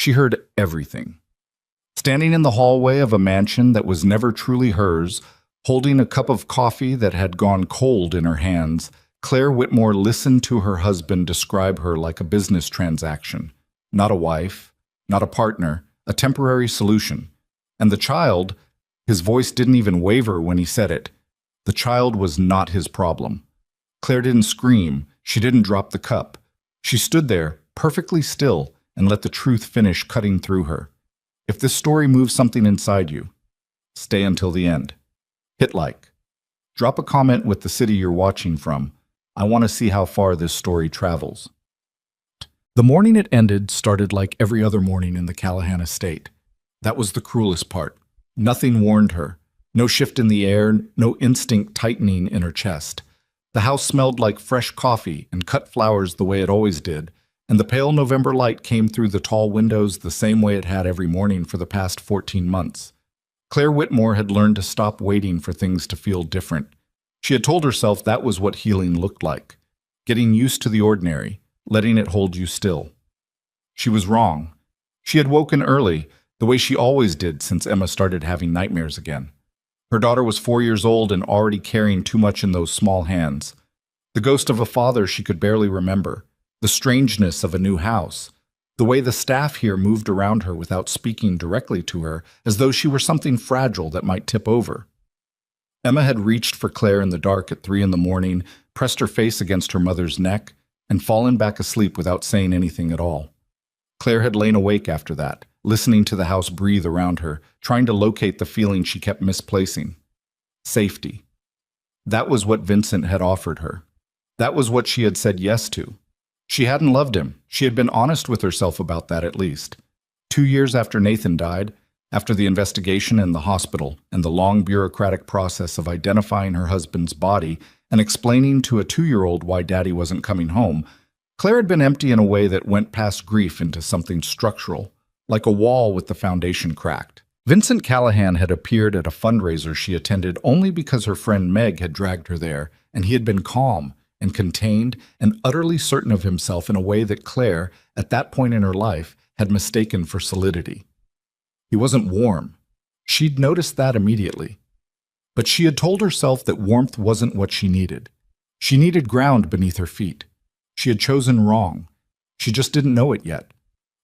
She heard everything. Standing in the hallway of a mansion that was never truly hers, holding a cup of coffee that had gone cold in her hands, Claire Whitmore listened to her husband describe her like a business transaction, not a wife, not a partner, a temporary solution. And the child, his voice didn't even waver when he said it. The child was not his problem. Claire didn't scream. She didn't drop the cup. She stood there, perfectly still, and let the truth finish cutting through her. If this story moves something inside you, stay until the end. Hit like. Drop a comment with the city you're watching from. I want to see how far this story travels. The morning it ended started like every other morning in the Callahan estate. That was the cruelest part. Nothing warned her. No shift in the air, no instinct tightening in her chest. The house smelled like fresh coffee and cut flowers the way it always did, and the pale November light came through the tall windows the same way it had every morning for the past 14 months. Claire Whitmore had learned to stop waiting for things to feel different. She had told herself that was what healing looked like, getting used to the ordinary, letting it hold you still. She was wrong. She had woken early, the way she always did since Emma started having nightmares again. Her daughter was 4 years old and already carrying too much in those small hands. The ghost of a father she could barely remember, the strangeness of a new house, the way the staff here moved around her without speaking directly to her, as though she were something fragile that might tip over. Emma had reached for Claire in the dark at 3 a.m, pressed her face against her mother's neck, and fallen back asleep without saying anything at all. Claire had lain awake after that, listening to the house breathe around her, trying to locate the feeling she kept misplacing. Safety. That was what Vincent had offered her. That was what she had said yes to. She hadn't loved him. She had been honest with herself about that at least. 2 years after Nathan died, after the investigation in the hospital and the long bureaucratic process of identifying her husband's body and explaining to a 2-year-old why Daddy wasn't coming home, Claire had been empty in a way that went past grief into something structural, like a wall with the foundation cracked. Vincent Callahan had appeared at a fundraiser she attended only because her friend Meg had dragged her there, and he had been calm and contained and utterly certain of himself in a way that Claire, at that point in her life, had mistaken for solidity. He wasn't warm. She'd noticed that immediately. But she had told herself that warmth wasn't what she needed. She needed ground beneath her feet. She had chosen wrong. She just didn't know it yet.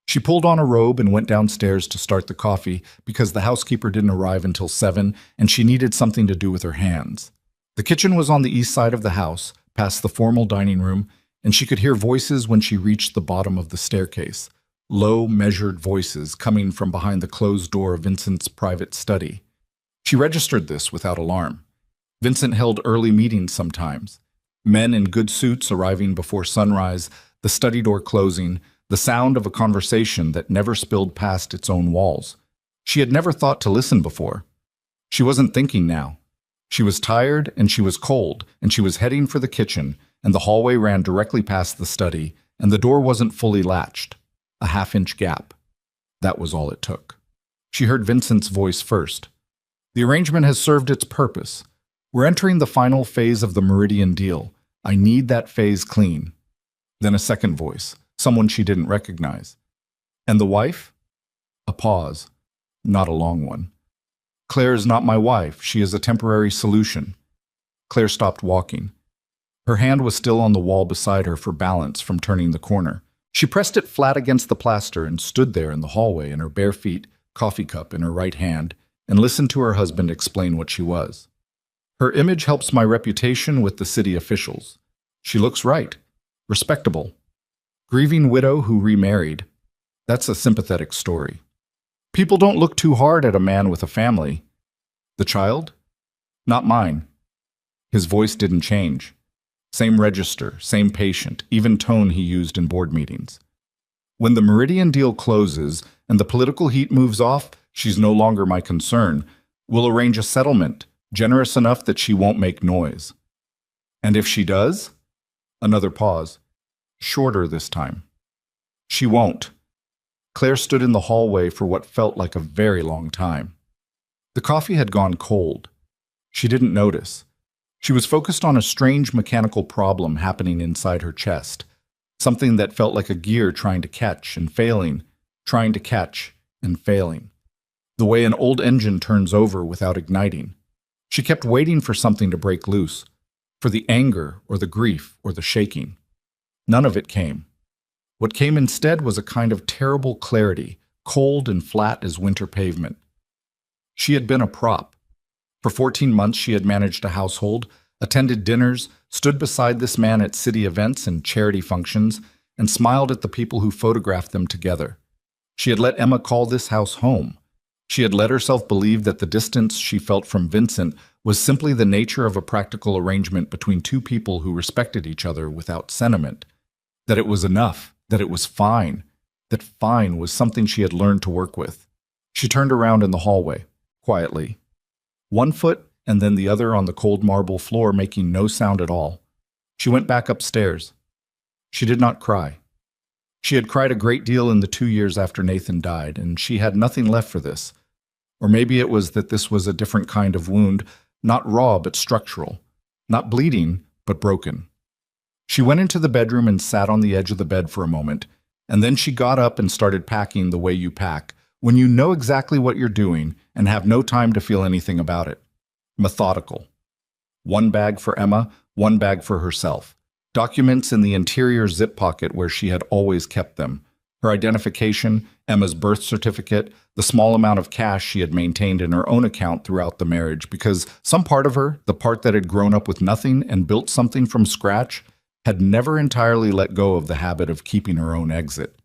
She pulled on a robe and went downstairs to start the coffee because the housekeeper didn't arrive until 7 and she needed something to do with her hands. The kitchen was on the east side of the house, past the formal dining room, and she could hear voices when she reached the bottom of the staircase. Low, measured voices coming from behind the closed door of Vincent's private study. She registered this without alarm. Vincent held early meetings sometimes. Men in good suits arriving before sunrise, the study door closing, the sound of a conversation that never spilled past its own walls. She had never thought to listen before. She wasn't thinking now. She was tired and she was cold, and she was heading for the kitchen, and the hallway ran directly past the study, and the door wasn't fully latched. A half-inch gap. That was all it took. She heard Vincent's voice first. The arrangement has served its purpose. We're entering the final phase of the Meridian deal. I need that phase clean. Then a second voice, someone she didn't recognize. And the wife? A pause. Not a long one. Claire is not my wife. She is a temporary solution. Claire stopped walking. Her hand was still on the wall beside her for balance from turning the corner. She pressed it flat against the plaster and stood there in the hallway in her bare feet, coffee cup in her right hand, and listened to her husband explain what she was. Her image helps my reputation with the city officials. She looks right. Respectable. Grieving widow who remarried. That's a sympathetic story. People don't look too hard at a man with a family. The child? Not mine. His voice didn't change. Same register, same patient, even tone he used in board meetings. When the Meridian deal closes and the political heat moves off, she's no longer my concern. We'll arrange a settlement, generous enough that she won't make noise. And if she does? Another pause. Shorter this time. She won't. Claire stood in the hallway for what felt like a very long time. The coffee had gone cold. She didn't notice. She was focused on a strange mechanical problem happening inside her chest, something that felt like a gear trying to catch and failing, trying to catch and failing. The way an old engine turns over without igniting. She kept waiting for something to break loose, for the anger or the grief or the shaking. None of it came. What came instead was a kind of terrible clarity, cold and flat as winter pavement. She had been a prop. For 14 months she had managed a household, attended dinners, stood beside this man at city events and charity functions, and smiled at the people who photographed them together. She had let Emma call this house home. She had let herself believe that the distance she felt from Vincent was simply the nature of a practical arrangement between two people who respected each other without sentiment. That it was enough, that it was fine, that fine was something she had learned to work with. She turned around in the hallway, quietly. One foot and then the other on the cold marble floor, making no sound at all. She went back upstairs. She did not cry. She had cried a great deal in the 2 years after Nathan died, and she had nothing left for this. Or maybe it was that this was a different kind of wound, not raw but structural, not bleeding but broken. She went into the bedroom and sat on the edge of the bed for a moment, and then she got up and started packing the way you pack, when you know exactly what you're doing and have no time to feel anything about it. Methodical. One bag for Emma, one bag for herself. Documents in the interior zip pocket where she had always kept them. Her identification, Emma's birth certificate, the small amount of cash she had maintained in her own account throughout the marriage, because some part of her, the part that had grown up with nothing and built something from scratch, had never entirely let go of the habit of keeping her own exit.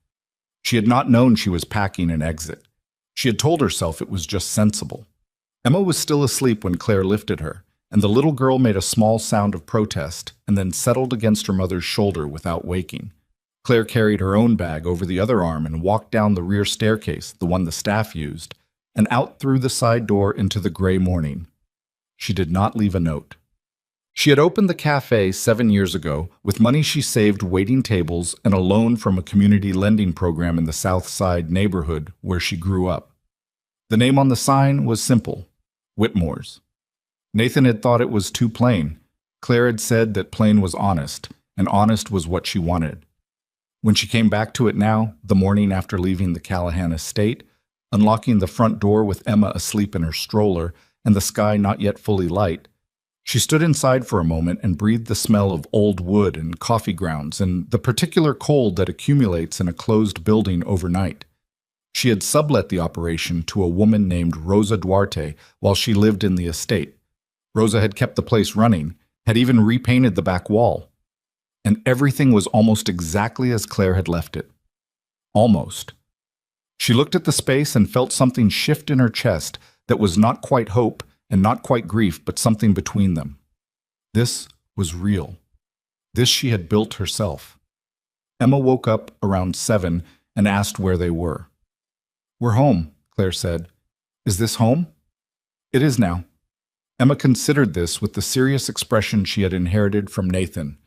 She had not known she was packing an exit. She had told herself it was just sensible. Emma was still asleep when Claire lifted her, and the little girl made a small sound of protest and then settled against her mother's shoulder without waking. Claire carried her own bag over the other arm and walked down the rear staircase, the one the staff used, and out through the side door into the gray morning. She did not leave a note. She had opened the cafe 7 years ago with money she saved waiting tables and a loan from a community lending program in the South Side neighborhood where she grew up. The name on the sign was simple, Whitmore's. Nathan had thought it was too plain. Claire had said that plain was honest, and honest was what she wanted. When she came back to it now, the morning after leaving the Callahan estate, unlocking the front door with Emma asleep in her stroller and the sky not yet fully light, she stood inside for a moment and breathed the smell of old wood and coffee grounds and the particular cold that accumulates in a closed building overnight. She had sublet the operation to a woman named Rosa Duarte while she lived in the estate. Rosa had kept the place running, had even repainted the back wall. And everything was almost exactly as Claire had left it. Almost. She looked at the space and felt something shift in her chest that was not quite hope and not quite grief, but something between them. This was real. This she had built herself. Emma woke up around 7 and asked where they were. "We're home," Claire said. "Is this home?" "It is now." Emma considered this with the serious expression she had inherited from Nathan,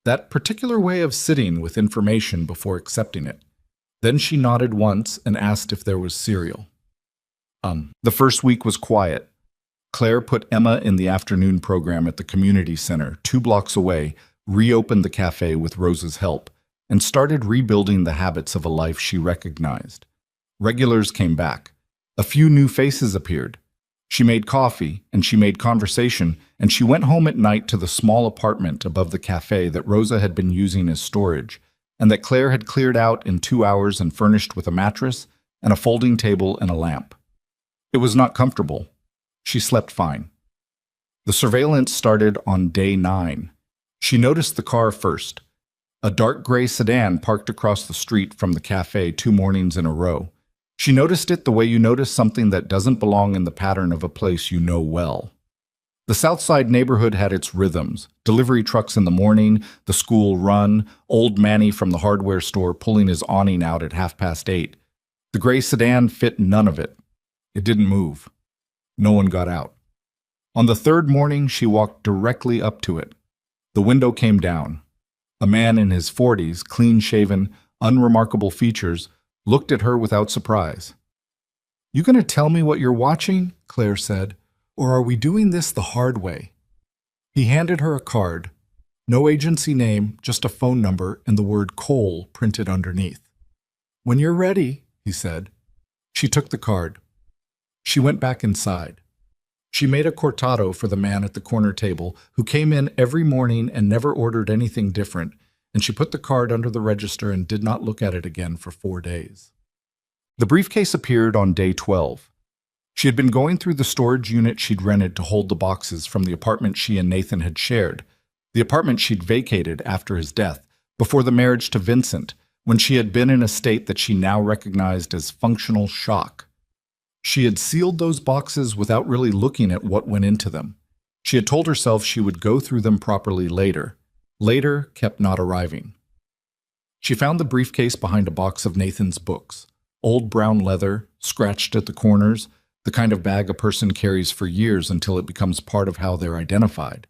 that particular way of sitting with information before accepting it. Then she nodded once and asked if there was cereal. The first week was quiet. Claire put Emma in the afternoon program at the community center 2 blocks away, reopened the cafe with Rosa's help, and started rebuilding the habits of a life she recognized. Regulars came back. A few new faces appeared. She made coffee, and she made conversation, and she went home at night to the small apartment above the cafe that Rosa had been using as storage, and that Claire had cleared out in 2 hours and furnished with a mattress and a folding table and a lamp. It was not comfortable. She slept fine. The surveillance started on day 9. She noticed the car first. A dark gray sedan parked across the street from the cafe 2 mornings in a row. She noticed it the way you notice something that doesn't belong in the pattern of a place you know well. The South Side neighborhood had its rhythms: delivery trucks in the morning, the school run, old Manny from the hardware store pulling his awning out at 8:30. The gray sedan fit none of it. It didn't move. No one got out. On the 3rd morning, she walked directly up to it. The window came down. A man in his 40s, clean-shaven, unremarkable features, looked at her without surprise. "You going to tell me what you're watching?" Claire said. "Or are we doing this the hard way?" He handed her a card. No agency name, just a phone number and the word Cole printed underneath. "When you're ready," he said. She took the card. She went back inside. She made a cortado for the man at the corner table, who came in every morning and never ordered anything different, and she put the card under the register and did not look at it again for 4 days. The briefcase appeared on day 12. She had been going through the storage unit she'd rented to hold the boxes from the apartment she and Nathan had shared, the apartment she'd vacated after his death, before the marriage to Vincent, when she had been in a state that she now recognized as functional shock. She had sealed those boxes without really looking at what went into them. She had told herself she would go through them properly later. Later kept not arriving. She found the briefcase behind a box of Nathan's books. Old brown leather, scratched at the corners, the kind of bag a person carries for years until it becomes part of how they're identified.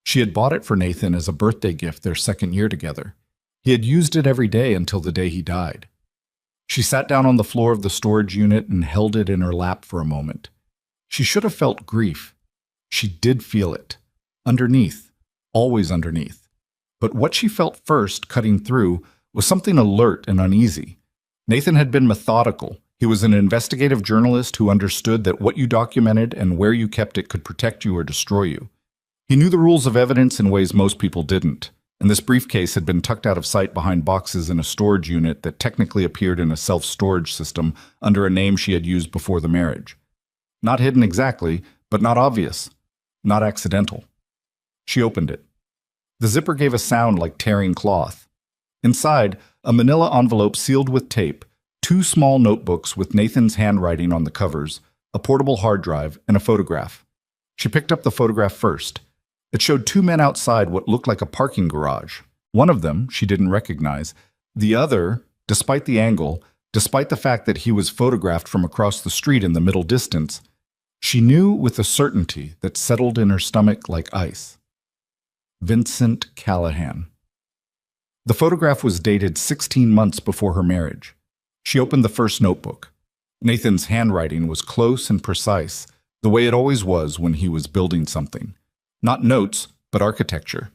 She had bought it for Nathan as a birthday gift their second year together. He had used it every day until the day he died. She sat down on the floor of the storage unit and held it in her lap for a moment. She should have felt grief. She did feel it. Underneath. Always underneath. But what she felt first, cutting through, was something alert and uneasy. Nathan had been methodical. He was an investigative journalist who understood that what you documented and where you kept it could protect you or destroy you. He knew the rules of evidence in ways most people didn't, and this briefcase had been tucked out of sight behind boxes in a storage unit that technically appeared in a self-storage system under a name she had used before the marriage. Not hidden exactly, but not obvious. Not accidental. She opened it. The zipper gave a sound like tearing cloth. Inside, a manila envelope sealed with tape, 2 small notebooks with Nathan's handwriting on the covers, a portable hard drive, and a photograph. She picked up the photograph first. It showed 2 men outside what looked like a parking garage. One of them she didn't recognize. The other, despite the angle, despite the fact that he was photographed from across the street in the middle distance, she knew with a certainty that settled in her stomach like ice. Vincent Callahan. The photograph was dated 16 months before her marriage. She opened the first notebook. Nathan's handwriting was close and precise, the way it always was when he was building something. Not notes, but architecture.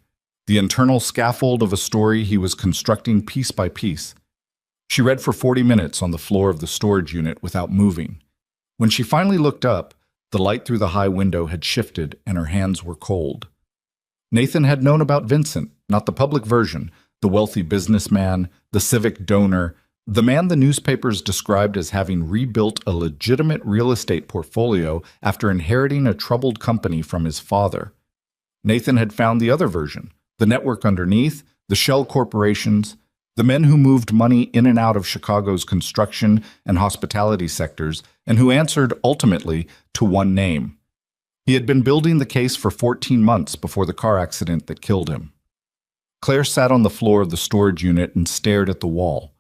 The internal scaffold of a story he was constructing piece by piece. She read for 40 minutes on the floor of the storage unit without moving. When she finally looked up, the light through the high window had shifted and her hands were cold. Nathan had known about Vincent, not the public version, the wealthy businessman, the civic donor, the man the newspapers described as having rebuilt a legitimate real estate portfolio after inheriting a troubled company from his father. Nathan had found the other version, the network underneath, the shell corporations, the men who moved money in and out of Chicago's construction and hospitality sectors, and who answered, ultimately, to one name. He had been building the case for 14 months before the car accident that killed him. Claire sat on the floor of the storage unit and stared at the wall.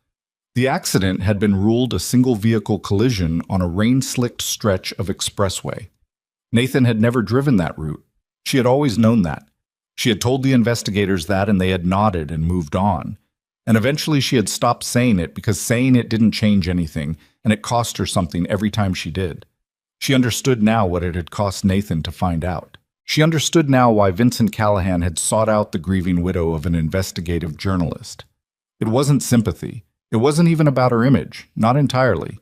The accident had been ruled a single-vehicle collision on a rain-slicked stretch of expressway. Nathan had never driven that route. She had always known that. She had told the investigators that, and they had nodded and moved on. And eventually she had stopped saying it because saying it didn't change anything, and it cost her something every time she did. She understood now what it had cost Nathan to find out. She understood now why Vincent Callahan had sought out the grieving widow of an investigative journalist. It wasn't sympathy. It wasn't even about her image, not entirely.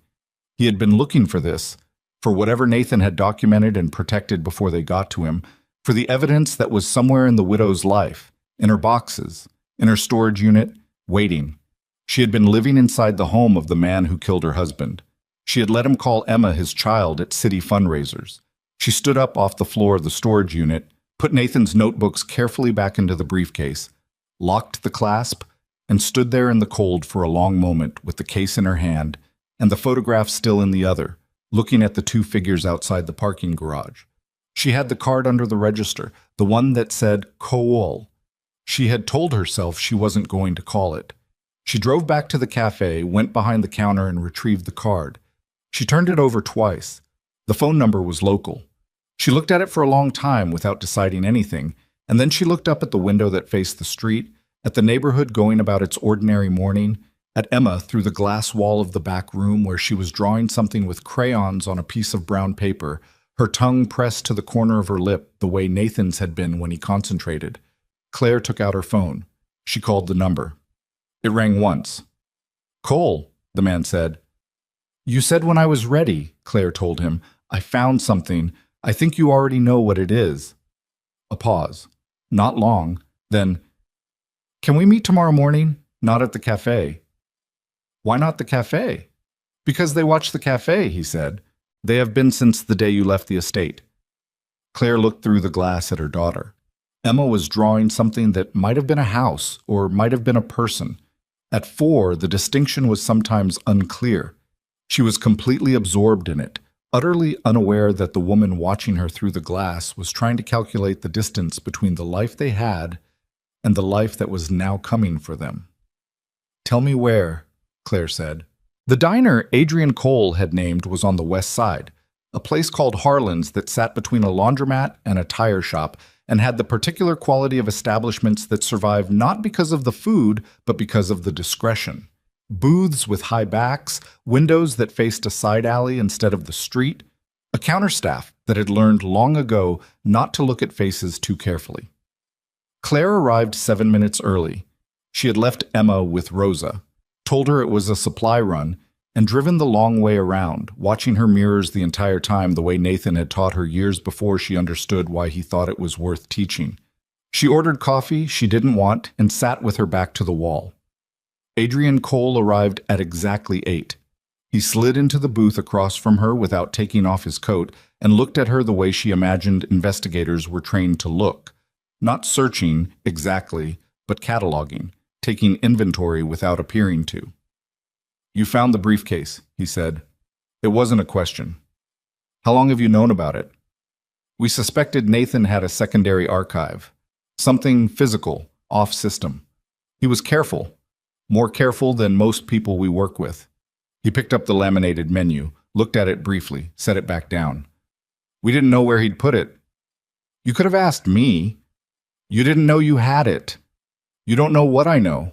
He had been looking for this, for whatever Nathan had documented and protected before they got to him, for the evidence that was somewhere in the widow's life, in her boxes, in her storage unit, waiting. She had been living inside the home of the man who killed her husband. She had let him call Emma his child at city fundraisers. She stood up off the floor of the storage unit, put Nathan's notebooks carefully back into the briefcase, locked the clasp, and stood there in the cold for a long moment with the case in her hand and the photograph still in the other, looking at the 2 figures outside the parking garage. She had the card under the register, the one that said Coal. She had told herself she wasn't going to call it. She drove back to the cafe, went behind the counter, and retrieved the card. She turned it over twice. The phone number was local. She looked at it for a long time without deciding anything, and then she looked up at the window that faced the street, at the neighborhood going about its ordinary morning, at Emma through the glass wall of the back room where she was drawing something with crayons on a piece of brown paper, her tongue pressed to the corner of her lip the way Nathan's had been when he concentrated. Claire took out her phone. She called the number. It rang once. "Cole," the man said. You said when I was ready, Claire told him. I found something. I think you already know what it is. A pause. Not long. Then, can we meet tomorrow morning? Not at the cafe. Why not the cafe? Because they watch the cafe, he said. They have been since the day you left the estate. Claire looked through the glass at her daughter. Emma was drawing something that might have been a house or might have been a person. At 4, the distinction was sometimes unclear. She was completely absorbed in it, utterly unaware that the woman watching her through the glass was trying to calculate the distance between the life they had and the life that was now coming for them. Tell me where, Claire said. The diner Adrian Cole had named was on the west side, a place called Harlan's that sat between a laundromat and a tire shop and had the particular quality of establishments that survive not because of the food, but because of the discretion. Booths with high backs, windows that faced a side alley instead of the street, a counterstaff that had learned long ago not to look at faces too carefully. Claire arrived 7 minutes early. She had left Emma with Rosa, told her it was a supply run, and driven the long way around, watching her mirrors the entire time the way Nathan had taught her years before she understood why he thought it was worth teaching. She ordered coffee she didn't want and sat with her back to the wall. Adrian Cole arrived at exactly 8. He slid into the booth across from her without taking off his coat and looked at her the way she imagined investigators were trained to look, not searching exactly, but cataloging, taking inventory without appearing to. You found the briefcase, he said. It wasn't a question. How long have you known about it? We suspected Nathan had a secondary archive, something physical, off-system. He was careful, more careful than most people we work with. He picked up the laminated menu, looked at it briefly, set it back down. We didn't know where he'd put it. You could have asked me. You didn't know you had it. You don't know what I know.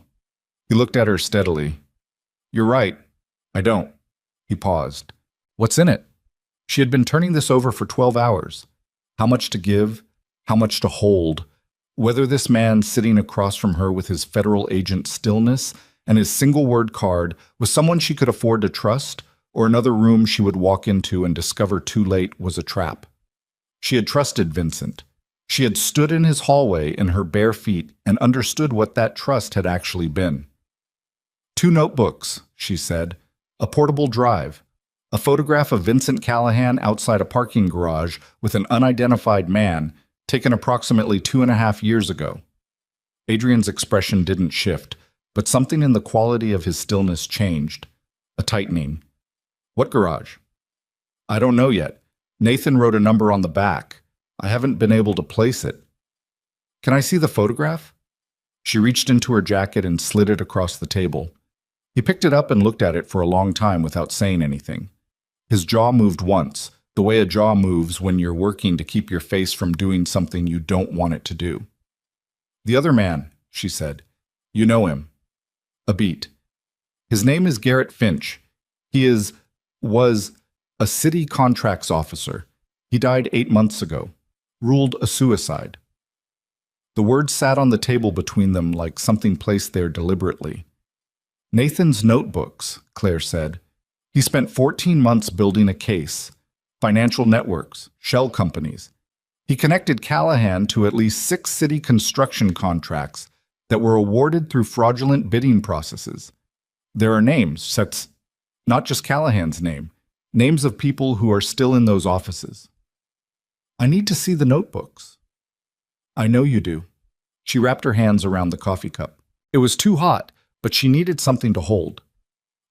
He looked at her steadily. You're right. I don't. He paused. What's in it? She had been turning this over for 12 hours. How much to give? How much to hold? Whether this man sitting across from her with his federal agent stillness and his single-word card was someone she could afford to trust, or another room she would walk into and discover too late was a trap. She had trusted Vincent. She had stood in his hallway in her bare feet and understood what that trust had actually been. 2 notebooks, she said, a portable drive, a photograph of Vincent Callahan outside a parking garage with an unidentified man, taken approximately 2.5 years ago. Adrian's expression didn't shift, but something in the quality of his stillness changed, a tightening. What garage? I don't know yet. Nathan wrote a number on the back. I haven't been able to place it. Can I see the photograph? She reached into her jacket and slid it across the table. He picked it up and looked at it for a long time without saying anything. His jaw moved once, the way a jaw moves when you're working to keep your face from doing something you don't want it to do. The other man, she said. You know him. A beat. His name is Garrett Finch. He was a city contracts officer. He died 8 months ago. Ruled a suicide. The words sat on the table between them like something placed there deliberately. Nathan's notebooks, Claire said. He spent 14 months building a case, financial networks, shell companies. He connected Callahan to at least 6 city construction contracts that were awarded through fraudulent bidding processes. There are names, not just Callahan's name, names of people who are still in those offices. I need to see the notebooks. I know you do. She wrapped her hands around the coffee cup. It was too hot, but she needed something to hold.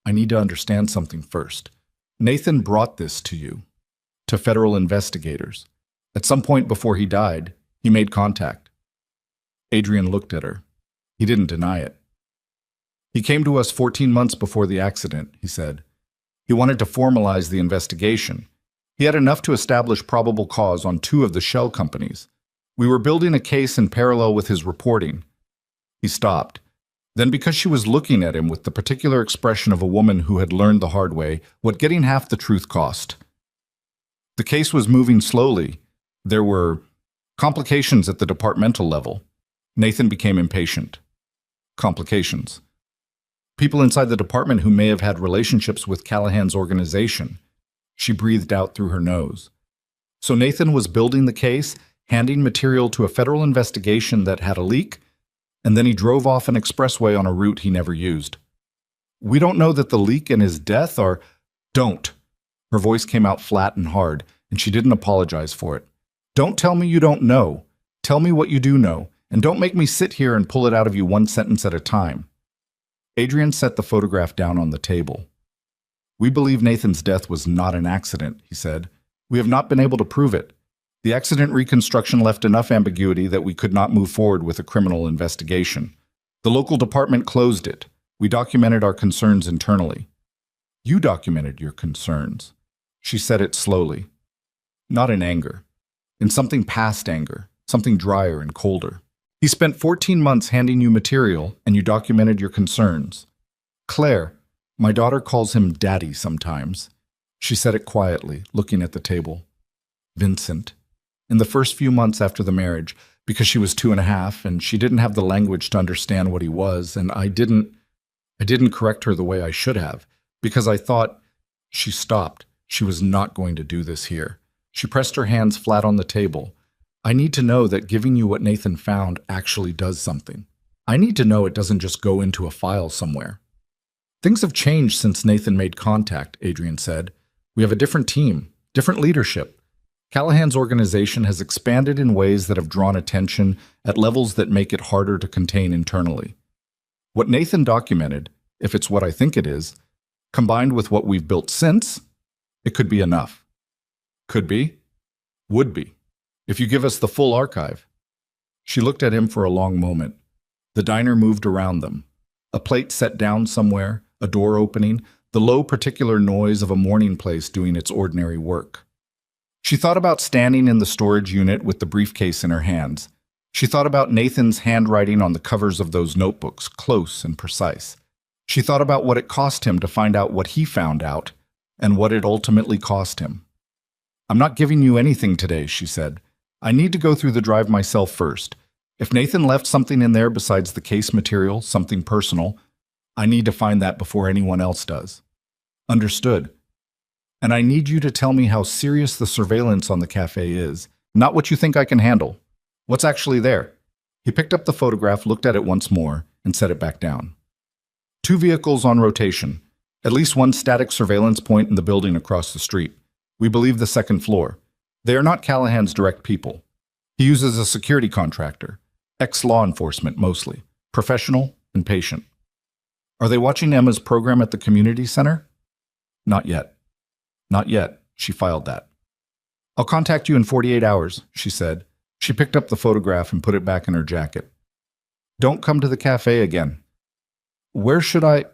I need to understand something first. Nathan brought this to you, to federal investigators. At some point before he died, he made contact. Adrian looked at her. He didn't deny it. He came to us 14 months before the accident, he said. He wanted to formalize the investigation. He had enough to establish probable cause on 2 of the shell companies. We were building a case in parallel with his reporting. He stopped. Then, because she was looking at him with the particular expression of a woman who had learned the hard way what getting half the truth cost. The case was moving slowly. There were complications at the departmental level. Nathan became impatient. Complications. People inside the department who may have had relationships with Callahan's organization. She breathed out through her nose. So Nathan was building the case, handing material to a federal investigation that had a leak, and then he drove off an expressway on a route he never used. We don't know that the leak and his death are... Don't. Her voice came out flat and hard, and she didn't apologize for it. Don't tell me you don't know. Tell me what you do know, and don't make me sit here and pull it out of you one sentence at a time. Adrian set the photograph down on the table. We believe Nathan's death was not an accident, he said. We have not been able to prove it. The accident reconstruction left enough ambiguity that we could not move forward with a criminal investigation. The local department closed it. We documented our concerns internally. You documented your concerns. She said it slowly. Not in anger. In something past anger. Something drier and colder. He spent 14 months handing you material, and you documented your concerns. Claire, my daughter calls him Daddy sometimes. She said it quietly, looking at the table. Vincent. In the first few months after the marriage, because she was 2.5, and she didn't have the language to understand what he was, and I didn't correct her the way I should have, because I thought... She stopped. She was not going to do this here. She pressed her hands flat on the table. I need to know that giving you what Nathan found actually does something. I need to know it doesn't just go into a file somewhere. Things have changed since Nathan made contact, Adrian said. We have a different team, different leadership. Callahan's organization has expanded in ways that have drawn attention at levels that make it harder to contain internally. What Nathan documented, if it's what I think it is, combined with what we've built since, it could be enough. Could be. Would be. If you give us the full archive. She looked at him for a long moment. The diner moved around them. A plate set down somewhere, a door opening, the low particular noise of a morning place doing its ordinary work. She thought about standing in the storage unit with the briefcase in her hands. She thought about Nathan's handwriting on the covers of those notebooks, close and precise. She thought about what it cost him to find out what he found out, and what it ultimately cost him. I'm not giving you anything today, she said. I need to go through the drive myself first. If Nathan left something in there besides the case material, something personal, I need to find that before anyone else does. Understood. And I need you to tell me how serious the surveillance on the cafe is, not what you think I can handle. What's actually there? He picked up the photograph, looked at it once more, and set it back down. 2 vehicles on rotation. At least one static surveillance point in the building across the street. We believe the second floor. They are not Callahan's direct people. He uses a security contractor. Ex-law enforcement, mostly. Professional and patient. Are they watching Emma's program at the community center? Not yet. Not yet. She filed that. I'll contact you in 48 hours, she said. She picked up the photograph and put it back in her jacket. Don't come to the cafe again. Where should I?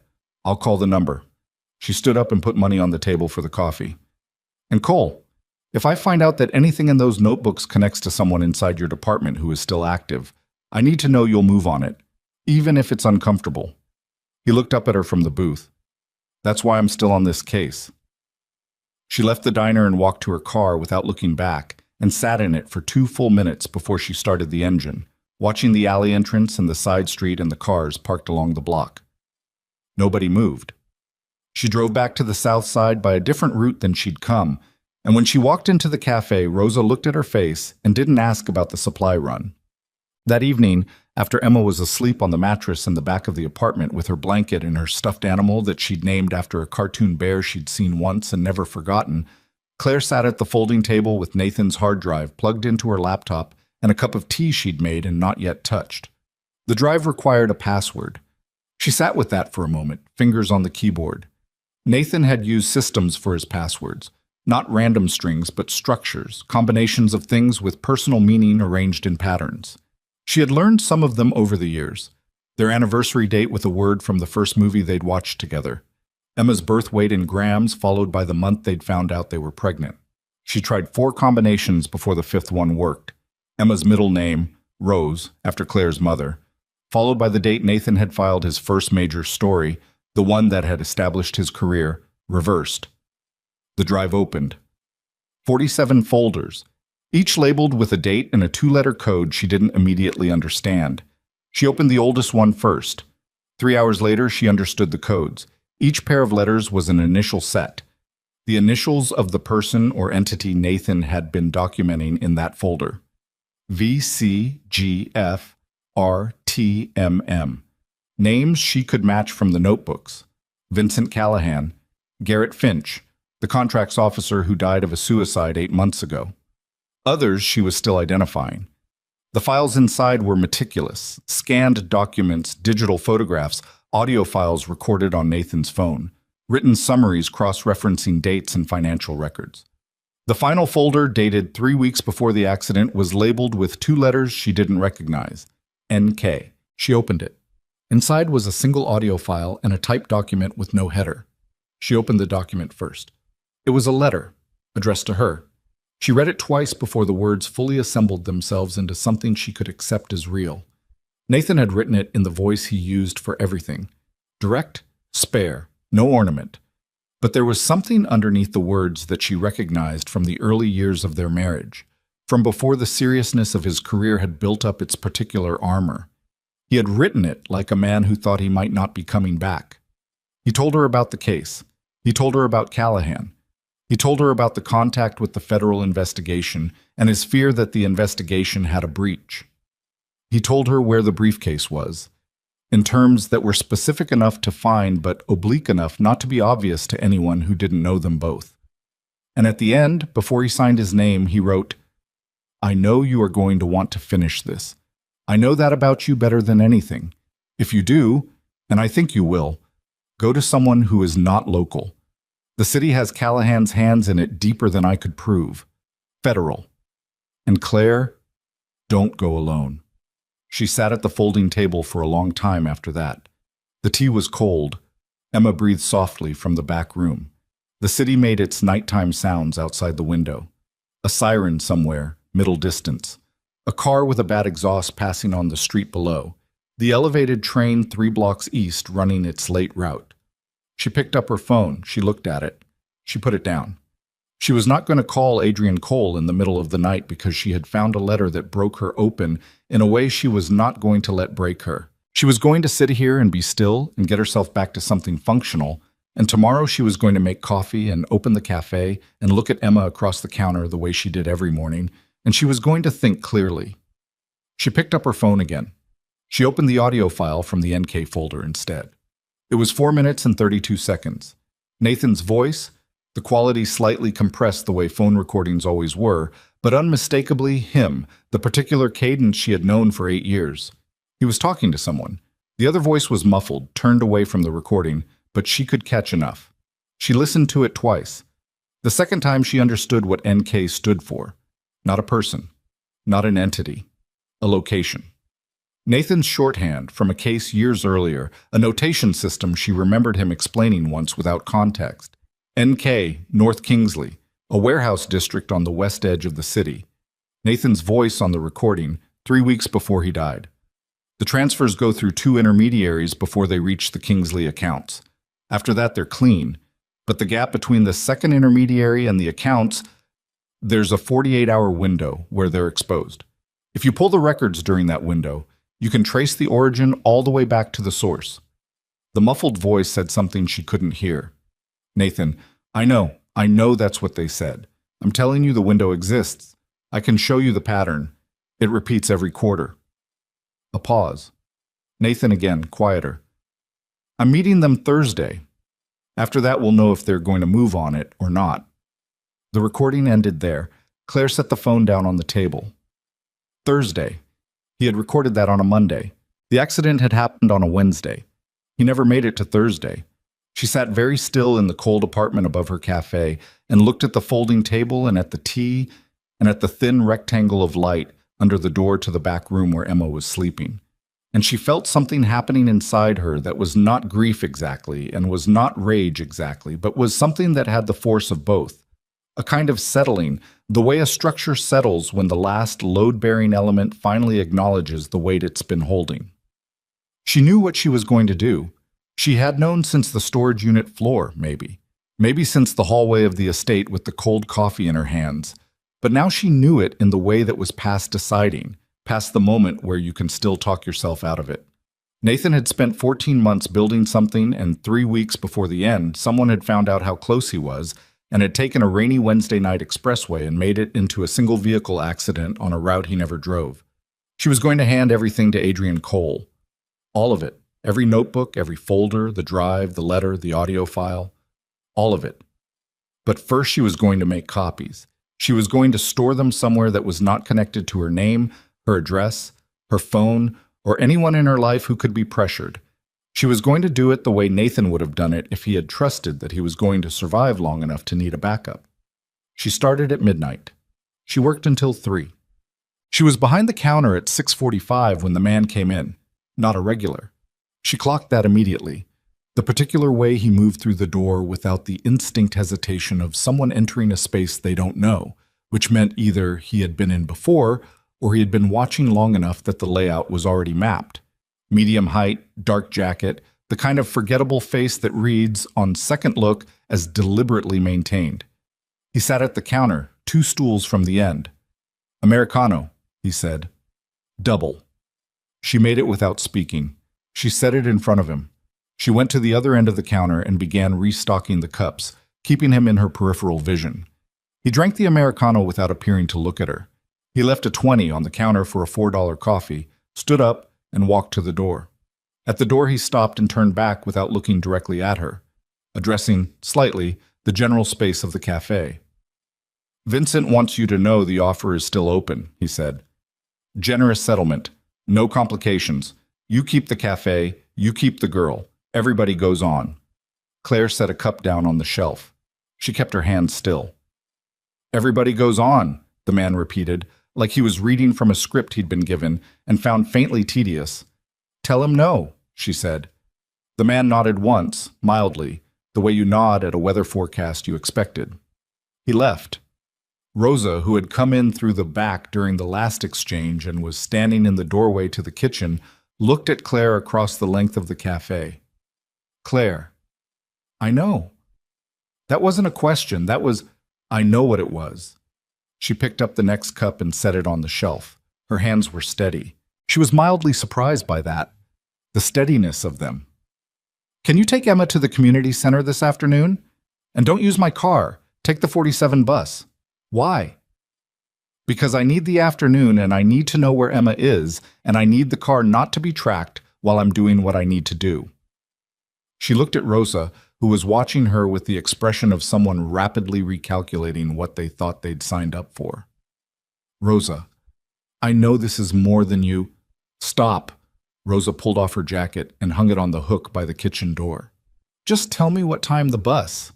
I'll call the number. She stood up and put money on the table for the coffee. And Cole, if I find out that anything in those notebooks connects to someone inside your department who is still active, I need to know you'll move on it, even if it's uncomfortable. He looked up at her from the booth. That's why I'm still on this case. She left the diner and walked to her car without looking back, and sat in it for 2 full minutes before she started the engine, watching the alley entrance and the side street and the cars parked along the block. Nobody moved. She drove back to the south side by a different route than she'd come, and when she walked into the cafe, Rosa looked at her face and didn't ask about the supply run. That evening, after Emma was asleep on the mattress in the back of the apartment with her blanket and her stuffed animal that she'd named after a cartoon bear she'd seen once and never forgotten, Claire sat at the folding table with Nathan's hard drive plugged into her laptop and a cup of tea she'd made and not yet touched. The drive required a password. She sat with that for a moment, fingers on the keyboard. Nathan had used systems for his passwords, not random strings, but structures, combinations of things with personal meaning arranged in patterns. She had learned some of them over the years. Their anniversary date with a word from the first movie they'd watched together. Emma's birth weight in grams, followed by the month they'd found out they were pregnant. She tried 4 combinations before the 5th one worked. Emma's middle name, Rose, after Claire's mother, followed by the date Nathan had filed his first major story, the one that had established his career, reversed. The drive opened. 47 folders, each labeled with a date and a 2-letter code she didn't immediately understand. She opened the oldest one first. 3 hours later, she understood the codes. Each pair of letters was an initial set, the initials of the person or entity Nathan had been documenting in that folder. VCGFRTMM. Names she could match from the notebooks. Vincent Callahan, Garrett Finch, the contracts officer who died of a suicide 8 months ago. Others she was still identifying. The files inside were meticulous, scanned documents, digital photographs, audio files recorded on Nathan's phone, written summaries cross-referencing dates and financial records. The final folder, dated 3 weeks before the accident, was labeled with 2 letters she didn't recognize, NK. She opened it. Inside was a single audio file and a typed document with no header. She opened the document first. It was a letter, addressed to her. She read it twice before the words fully assembled themselves into something she could accept as real. Nathan had written it in the voice he used for everything. Direct, spare, no ornament. But there was something underneath the words that she recognized from the early years of their marriage, from before the seriousness of his career had built up its particular armor. He had written it like a man who thought he might not be coming back. He told her about the case. He told her about Callahan. He told her about the contact with the federal investigation and his fear that the investigation had a breach. He told her where the briefcase was, in terms that were specific enough to find but oblique enough not to be obvious to anyone who didn't know them both. And at the end, before he signed his name, he wrote, "I know you are going to want to finish this. I know that about you better than anything. If you do, and I think you will, go to someone who is not local. The city has Callahan's hands in it deeper than I could prove. Federal. And Claire, don't go alone." She sat at the folding table for a long time after that. The tea was cold. Emma breathed softly from the back room. The city made its nighttime sounds outside the window. A siren somewhere, middle distance. A car with a bad exhaust passing on the street below. The elevated train 3 blocks east running its late route. She picked up her phone. She looked at it. She put it down. She was not going to call Adrian Cole in the middle of the night because she had found a letter that broke her open in a way she was not going to let break her. She was going to sit here and be still and get herself back to something functional, and tomorrow she was going to make coffee and open the cafe and look at Emma across the counter the way she did every morning, and she was going to think clearly. She picked up her phone again. She opened the audio file from the NK folder instead. It was 4 minutes and 32 seconds. Nathan's voice, the quality slightly compressed the way phone recordings always were, but unmistakably him, the particular cadence she had known for 8 years. He was talking to someone. The other voice was muffled, turned away from the recording, but she could catch enough. She listened to it twice. The second time she understood what NK stood for. Not a person, not an entity, a location. Nathan's shorthand from a case years earlier, a notation system she remembered him explaining once without context. NK, North Kingsley, a warehouse district on the west edge of the city. Nathan's voice on the recording, 3 weeks before he died. The transfers go through 2 intermediaries before they reach the Kingsley accounts. After that, they're clean. But the gap between the second intermediary and the accounts, there's a 48-hour window where they're exposed. If you pull the records during that window, you can trace the origin all the way back to the source. The muffled voice said something she couldn't hear. "Nathan, I know that's what they said. I'm telling you the window exists. I can show you the pattern. It repeats every quarter." A pause. Nathan again, quieter. "I'm meeting them Thursday. After that, we'll know if they're going to move on it or not." The recording ended there. Claire set the phone down on the table. Thursday. He had recorded that on a Monday. The accident had happened on a Wednesday. He never made it to Thursday. She sat very still in the cold apartment above her cafe and looked at the folding table and at the tea and at the thin rectangle of light under the door to the back room where Emma was sleeping. And she felt something happening inside her that was not grief exactly and was not rage exactly, but was something that had the force of both. A kind of settling, the way a structure settles when the last load-bearing element finally acknowledges the weight it's been holding. She knew what she was going to do. She had known since the storage unit floor, maybe. Maybe since the hallway of the estate with the cold coffee in her hands. But now she knew it in the way that was past deciding, past the moment where you can still talk yourself out of it. Nathan had spent 14 months building something, and 3 weeks before the end, someone had found out how close he was and had taken a rainy Wednesday night expressway and made it into a single vehicle accident on a route he never drove. She was going to hand everything to Adrian Cole. All of it. Every notebook, every folder, the drive, the letter, the audio file. All of it. But first she was going to make copies. She was going to store them somewhere that was not connected to her name, her address, her phone, or anyone in her life who could be pressured. She was going to do it the way Nathan would have done it if he had trusted that he was going to survive long enough to need a backup. She started at midnight. She worked until 3. She was behind the counter at 6:45 when the man came in, not a regular. She clocked that immediately. The particular way he moved through the door without the instinct hesitation of someone entering a space they don't know, which meant either he had been in before or he had been watching long enough that the layout was already mapped. Medium height, dark jacket, the kind of forgettable face that reads, on second look, as deliberately maintained. He sat at the counter, 2 stools from the end. "Americano," he said. "Double." She made it without speaking. She set it in front of him. She went to the other end of the counter and began restocking the cups, keeping him in her peripheral vision. He drank the Americano without appearing to look at her. He left a 20 on the counter for a $4 coffee, stood up, and walked to the door. At the door he stopped and turned back without looking directly at her, addressing, slightly, the general space of the cafe. "Vincent wants you to know the offer is still open," he said. "Generous settlement. No complications. You keep the cafe, you keep the girl. Everybody goes on." Claire set a cup down on the shelf. She kept her hands still. "Everybody goes on," the man repeated, like he was reading from a script he'd been given and found faintly tedious. "Tell him no," she said. The man nodded once, mildly, the way you nod at a weather forecast you expected. He left. Rosa, who had come in through the back during the last exchange and was standing in the doorway to the kitchen, looked at Claire across the length of the cafe. "Claire." "I know." That wasn't a question, that was, I know what it was. She picked up the next cup and set it on the shelf. Her hands were steady. She was mildly surprised by that, the steadiness of them. "Can you take Emma to the community center this afternoon? And don't use my car. Take the 47 bus." "Why?" "Because I need the afternoon and I need to know where Emma is, and I need the car not to be tracked while I'm doing what I need to do." She looked at Rosa, who was watching her with the expression of someone rapidly recalculating what they thought they'd signed up for. "Rosa, I know this is more than you—" "Stop." Rosa pulled off her jacket and hung it on the hook by the kitchen door. "Just tell me what time the bus."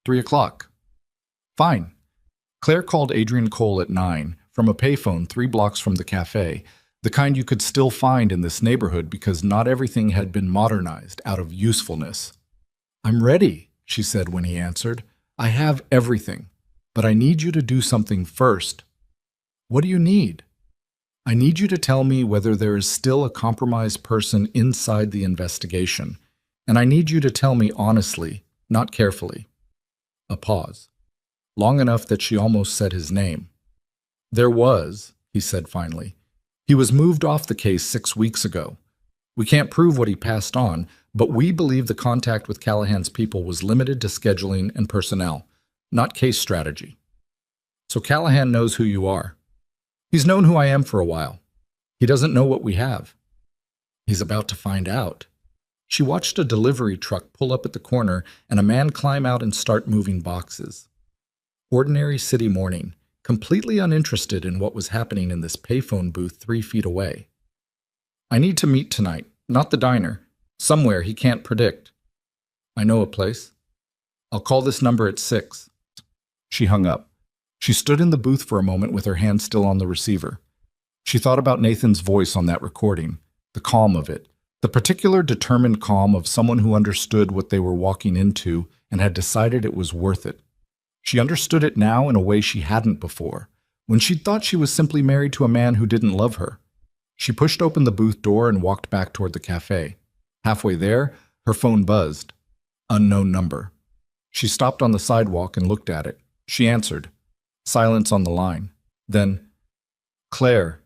3 o'clock. "Fine." Claire called Adrian Cole at 9 from a payphone 3 blocks from the cafe, the kind you could still find in this neighborhood because not everything had been modernized out of usefulness. "I'm ready," she said when he answered. "I have everything, but I need you to do something first." "What do you need?" "I need you to tell me whether there is still a compromised person inside the investigation, and I need you to tell me honestly, not carefully." A pause. Long enough that she almost said his name. "There was," he said finally. "He was moved off the case 6 weeks ago. We can't prove what he passed on, but we believe the contact with Callahan's people was limited to scheduling and personnel, not case strategy. So Callahan knows who you are. He's known who I am for a while. He doesn't know what we have. He's about to find out." She watched a delivery truck pull up at the corner and a man climb out and start moving boxes. Ordinary city morning, completely uninterested in what was happening in this payphone booth 3 feet away. "I need to meet tonight, not the diner. Somewhere he can't predict." "I know a place. I'll call this number at 6. She hung up. She stood in the booth for a moment with her hand still on the receiver. She thought about Nathan's voice on that recording, the calm of it, the particular determined calm of someone who understood what they were walking into and had decided it was worth it. She understood it now in a way she hadn't before, when she'd thought she was simply married to a man who didn't love her. She pushed open the booth door and walked back toward the cafe. Halfway there, her phone buzzed. Unknown number. She stopped on the sidewalk and looked at it. She answered. Silence on the line. Then, "Claire,"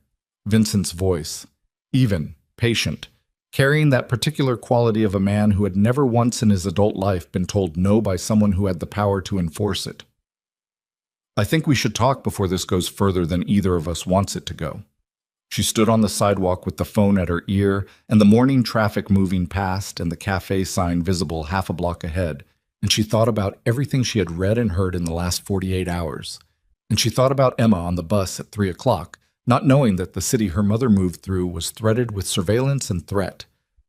Vincent's voice. Even, patient. carrying that particular quality of a man who had never once in his adult life been told no by someone who had the power to enforce it. I think we should talk before this goes further than either of us wants it to go. She stood on the sidewalk with the phone at her ear and the morning traffic moving past and the cafe sign visible half a block ahead, and she thought about everything she had read and heard in the last 48 hours. And she thought about Emma on the bus at 3 o'clock, not knowing that the city her mother moved through was threaded with surveillance and threat.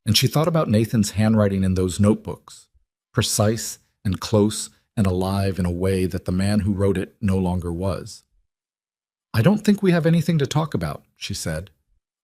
And she thought about Nathan's handwriting in those notebooks, precise and close and alive in a way that the man who wrote it no longer was. "I don't think we have anything to talk about," she said.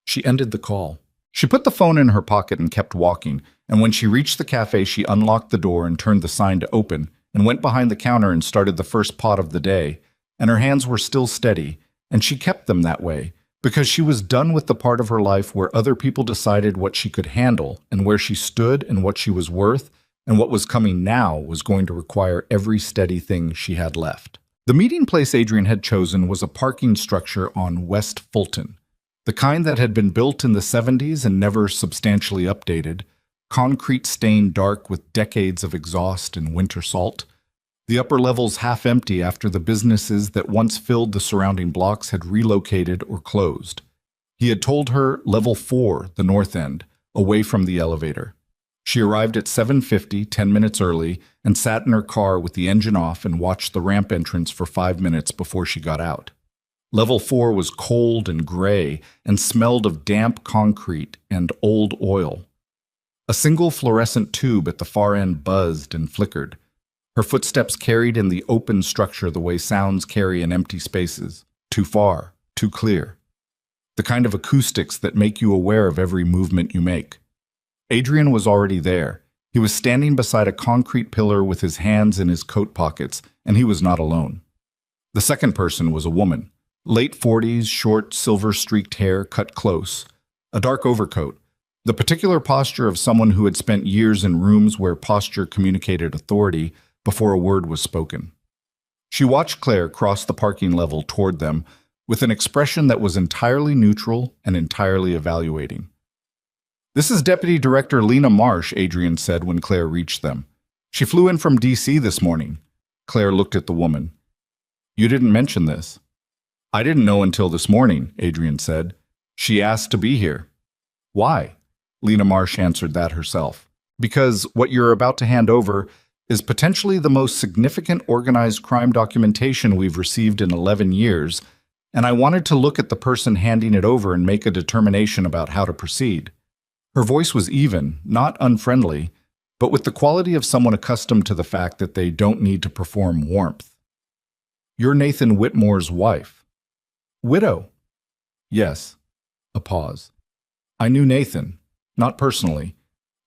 She ended the call. She put the phone in her pocket and kept walking, and when she reached the cafe, she unlocked the door and turned the sign to open, and went behind the counter and started the first pot of the day, and her hands were still steady, and she kept them that way, because she was done with the part of her life where other people decided what she could handle, and where she stood and what she was worth, and what was coming now was going to require every steady thing she had left. The meeting place Adrian had chosen was a parking structure on West Fulton, the kind that had been built in the 70s and never substantially updated, concrete stained dark with decades of exhaust and winter salt. The upper levels half empty after the businesses that once filled the surrounding blocks had relocated or closed. He had told her level 4, the north end, away from the elevator. She arrived at 7:50, 10 minutes early, and sat in her car with the engine off and watched the ramp entrance for 5 minutes before she got out. Level 4 was cold and gray and smelled of damp concrete and old oil. A single fluorescent tube at the far end buzzed and flickered. Her footsteps carried in the open structure the way sounds carry in empty spaces, too far, too clear. The kind of acoustics that make you aware of every movement you make. Adrian was already there. He was standing beside a concrete pillar with his hands in his coat pockets, and he was not alone. The second person was a woman. Late 40s, short, silver-streaked hair cut close. A dark overcoat. The particular posture of someone who had spent years in rooms where posture communicated authority before a word was spoken. She watched Claire cross the parking level toward them with an expression that was entirely neutral and entirely evaluating. "This is Deputy Director Lena Marsh," Adrian said when Claire reached them. "She flew in from D.C. this morning." Claire looked at the woman. "You didn't mention this." "I didn't know until this morning," Adrian said. "She asked to be here." "Why?" Lena Marsh answered that herself. "Because what you're about to hand over is potentially the most significant organized crime documentation we've received in 11 years, and I wanted to look at the person handing it over and make a determination about how to proceed." Her voice was even, not unfriendly, but with the quality of someone accustomed to the fact that they don't need to perform warmth. "You're Nathan Whitmore's wife." "Widow?" "Yes." A pause. "I knew Nathan, not personally,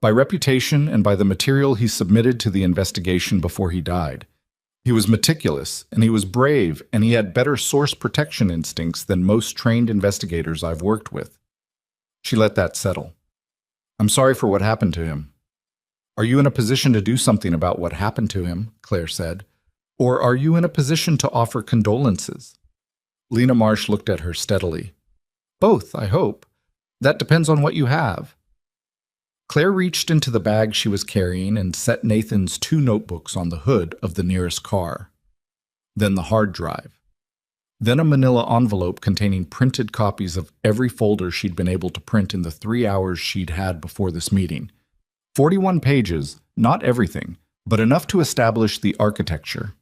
by reputation and by the material he submitted to the investigation before he died. He was meticulous, and he was brave, and he had better source protection instincts than most trained investigators I've worked with." She let that settle. "I'm sorry for what happened to him." "Are you in a position to do something about what happened to him?" Claire said. "Or are you in a position to offer condolences?" Lena Marsh looked at her steadily. "Both, I hope. That depends on what you have." Claire reached into the bag she was carrying and set Nathan's 2 notebooks on the hood of the nearest car. Then the hard drive. Then a manila envelope containing printed copies of every folder she'd been able to print in the 3 hours she'd had before this meeting. 41 pages, not everything, but enough to establish the architecture.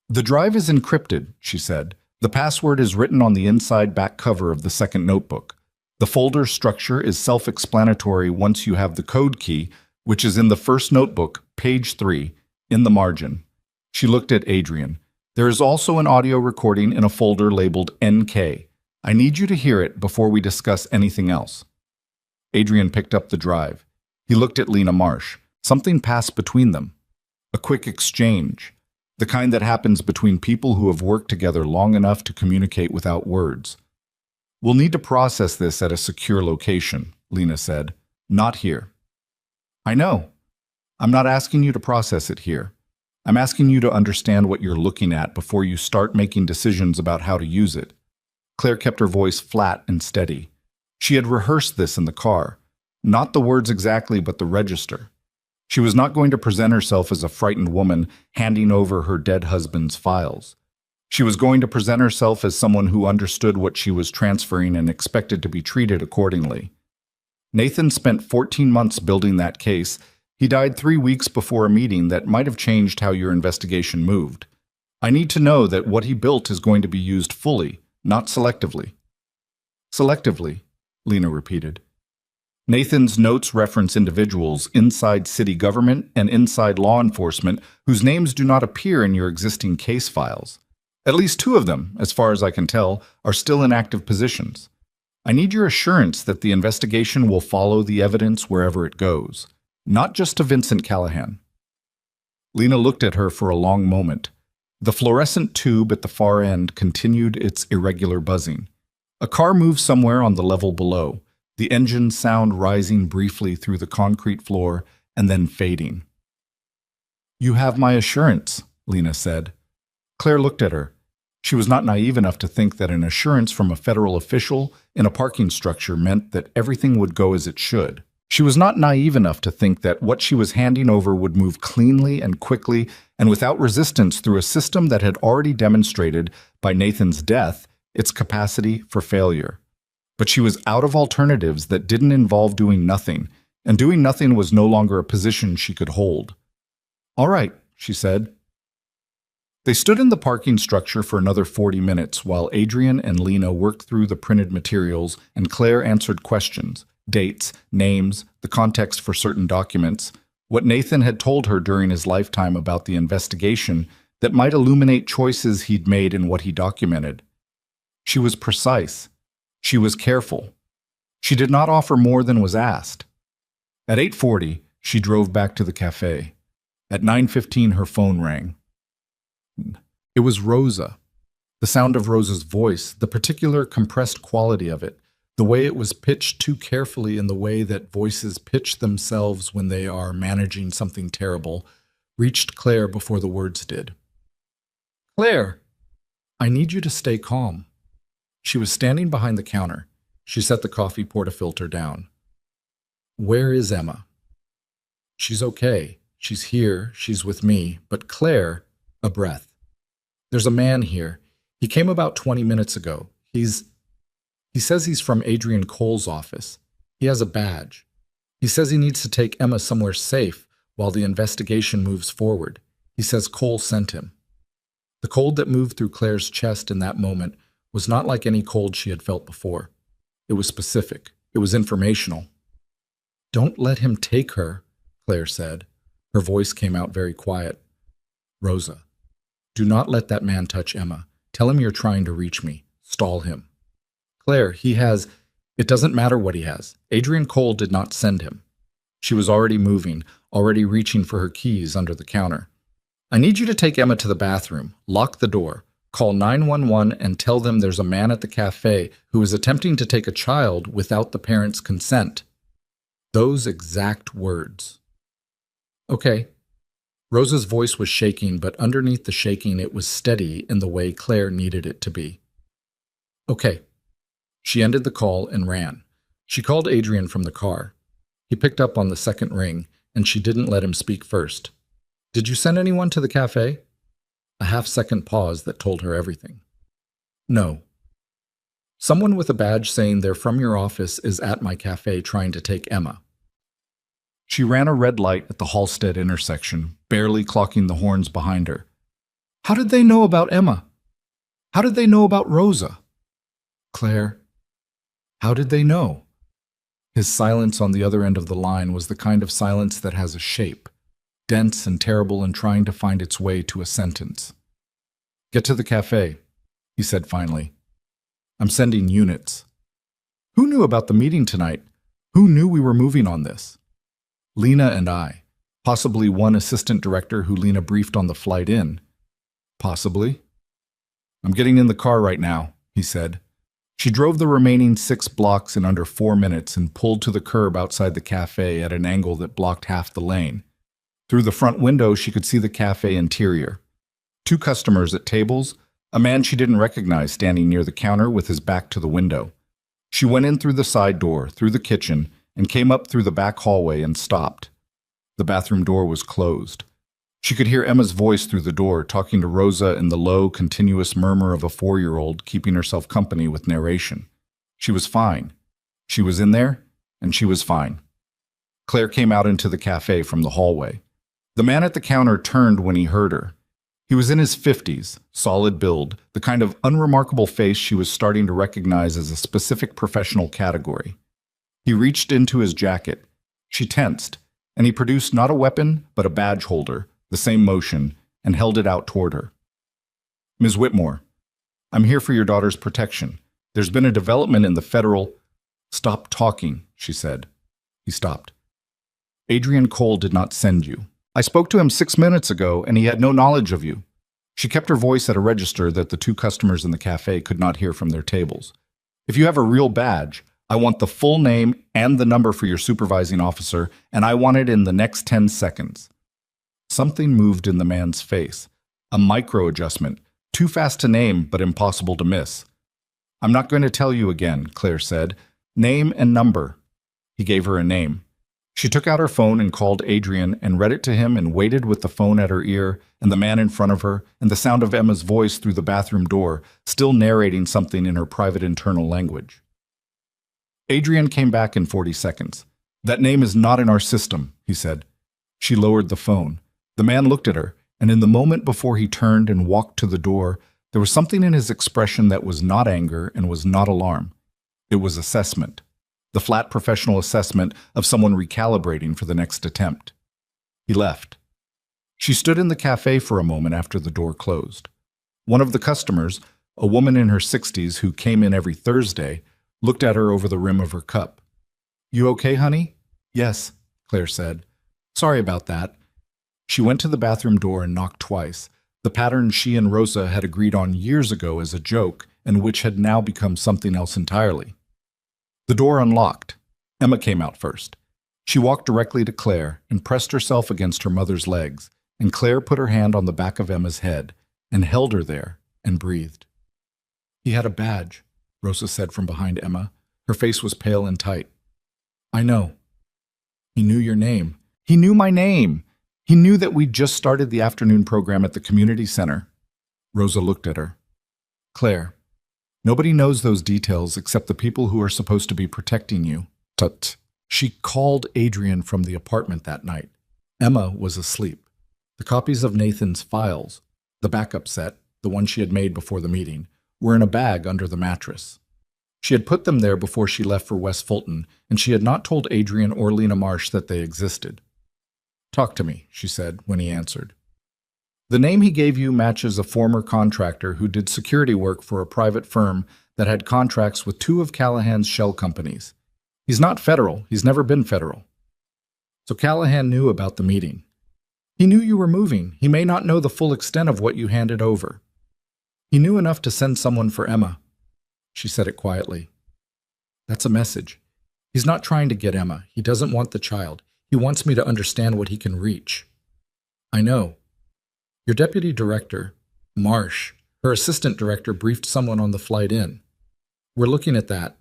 "The drive is encrypted," she said. "The password is written on the inside back cover of the second notebook. The folder structure is self-explanatory once you have the code key, which is in the first notebook, page 3, in the margin." She looked at Adrian. "There is also an audio recording in a folder labeled NK. I need you to hear it before we discuss anything else." Adrian picked up the drive. He looked at Lena Marsh. Something passed between them. A quick exchange. The kind that happens between people who have worked together long enough to communicate without words. "We'll need to process this at a secure location," Lena said. "Not here." "I know. I'm not asking you to process it here. I'm asking you to understand what you're looking at before you start making decisions about how to use it." Claire kept her voice flat and steady. She had rehearsed this in the car. Not the words exactly, but the register. She was not going to present herself as a frightened woman handing over her dead husband's files. She was going to present herself as someone who understood what she was transferring and expected to be treated accordingly. Nathan spent 14 months building that case. He died 3 weeks before a meeting that might have changed how your investigation moved. I need to know that what he built is going to be used fully, not selectively. Selectively, Lena repeated. Nathan's notes reference individuals inside city government and inside law enforcement whose names do not appear in your existing case files. At least 2 of them, as far as I can tell, are still in active positions. I need your assurance that the investigation will follow the evidence wherever it goes, not just to Vincent Callahan. Lena looked at her for a long moment. The fluorescent tube at the far end continued its irregular buzzing. A car moved somewhere on the level below, the engine sound rising briefly through the concrete floor and then fading. "You have my assurance," Lena said. Claire looked at her. She was not naive enough to think that an assurance from a federal official in a parking structure meant that everything would go as it should. She was not naive enough to think that what she was handing over would move cleanly and quickly and without resistance through a system that had already demonstrated, by Nathan's death, its capacity for failure. But she was out of alternatives that didn't involve doing nothing, and doing nothing was no longer a position she could hold. "All right," she said. They stood in the parking structure for another 40 minutes while Adrian and Lena worked through the printed materials and Claire answered questions, dates, names, the context for certain documents, what Nathan had told her during his lifetime about the investigation that might illuminate choices he'd made in what he documented. She was precise. She was careful. She did not offer more than was asked. At 8:40, she drove back to the cafe. At 9:15, her phone rang. It was Rosa. The sound of Rosa's voice, the particular compressed quality of it, the way it was pitched too carefully in the way that voices pitch themselves when they are managing something terrible, reached Claire before the words did. "Claire, I need you to stay calm." She was standing behind the counter. She set the coffee portafilter down. "Where is Emma?" "She's okay. She's here. She's with me. But Claire," a breath. "There's a man here. He came about 20 minutes ago. He says he's from Adrian Cole's office. He has a badge. He says he needs to take Emma somewhere safe while the investigation moves forward. He says Cole sent him." The cold that moved through Claire's chest in that moment was not like any cold she had felt before. It was specific. It was informational. "Don't let him take her," Claire said. Her voice came out very quiet. "Rosa, do not let that man touch Emma. Tell him you're trying to reach me. Stall him." "Claire, he has—" "It doesn't matter what he has. Adrian Cole did not send him." She was already moving, already reaching for her keys under the counter. "I need you to take Emma to the bathroom. Lock the door. Call 911 and tell them there's a man at the cafe who is attempting to take a child without the parents' consent." Those exact words. "Okay." Rosa's voice was shaking, but underneath the shaking it was steady in the way Claire needed it to be. "Okay." She ended the call and ran. She called Adrian from the car. He picked up on the second ring, and she didn't let him speak first. "Did you send anyone to the cafe?" A half-second pause that told her everything. "No." "Someone with a badge saying they're from your office is at my cafe trying to take Emma." She ran a red light at the Halstead intersection, barely clocking the horns behind her. "How did they know about Emma? How did they know about Rosa?" "Claire, how did they know?" His silence on the other end of the line was the kind of silence that has a shape, dense and terrible and trying to find its way to a sentence. "Get to the cafe," he said finally. "I'm sending units." "Who knew about the meeting tonight? Who knew we were moving on this?" "Lena and I. Possibly one assistant director who Lena briefed on the flight in." "Possibly." "I'm getting in the car right now," he said. She drove the remaining 6 blocks in under 4 minutes and pulled to the curb outside the cafe at an angle that blocked half the lane. Through the front window, she could see the cafe interior. 2 customers at tables, a man she didn't recognize standing near the counter with his back to the window. She went in through the side door, through the kitchen, and came up through the back hallway and stopped. The bathroom door was closed. She could hear Emma's voice through the door, talking to Rosa in the low, continuous murmur of a 4-year-old, keeping herself company with narration. She was fine. She was in there, and she was fine. Claire came out into the cafe from the hallway. The man at the counter turned when he heard her. He was in his 50s, solid build, the kind of unremarkable face she was starting to recognize as a specific professional category. He reached into his jacket. She tensed, and he produced not a weapon, but a badge holder, the same motion, and held it out toward her. Ms. Whitmore, I'm here for your daughter's protection. There's been a development in the federal— Stop talking, she said. He stopped. Adrian Cole did not send you. I spoke to him 6 minutes ago, and he had no knowledge of you. She kept her voice at a register that the 2 customers in the cafe could not hear from their tables. If you have a real badge, I want the full name and the number for your supervising officer, and I want it in the next 10 seconds. Something moved in the man's face. A micro-adjustment, too fast to name but impossible to miss. I'm not going to tell you again, Claire said. Name and number. He gave her a name. She took out her phone and called Adrian and read it to him and waited with the phone at her ear and the man in front of her and the sound of Emma's voice through the bathroom door, still narrating something in her private internal language. Adrian came back in 40 seconds. That name is not in our system, he said. She lowered the phone. The man looked at her, and in the moment before he turned and walked to the door, there was something in his expression that was not anger and was not alarm. It was assessment. The flat professional assessment of someone recalibrating for the next attempt. He left. She stood in the cafe for a moment after the door closed. One of the customers, a woman in her 60s who came in every Thursday, looked at her over the rim of her cup. You okay, honey? Yes, Claire said. Sorry about that. She went to the bathroom door and knocked twice, the pattern she and Rosa had agreed on years ago as a joke and which had now become something else entirely. The door unlocked. Emma came out first. She walked directly to Claire and pressed herself against her mother's legs, and Claire put her hand on the back of Emma's head and held her there and breathed. He had a badge, Rosa said from behind Emma. Her face was pale and tight. I know. He knew your name. He knew my name. He knew that we'd just started the afternoon program at the community center. Rosa looked at her. Claire, nobody knows those details except the people who are supposed to be protecting you. Tut. She called Adrian from the apartment that night. Emma was asleep. The copies of Nathan's files, the backup set, the one she had made before the meeting, were in a bag under the mattress. She had put them there before she left for West Fulton, and she had not told Adrian or Lena Marsh that they existed. Talk to me, she said when he answered. The name he gave you matches a former contractor who did security work for a private firm that had contracts with 2 of Callahan's shell companies. He's not federal. He's never been federal. So Callahan knew about the meeting. He knew you were moving. He may not know the full extent of what you handed over. He knew enough to send someone for Emma. She said it quietly. That's a message. He's not trying to get Emma. He doesn't want the child. He wants me to understand what he can reach. I know. Your deputy director, Marsh, her assistant director, briefed someone on the flight in. We're looking at that.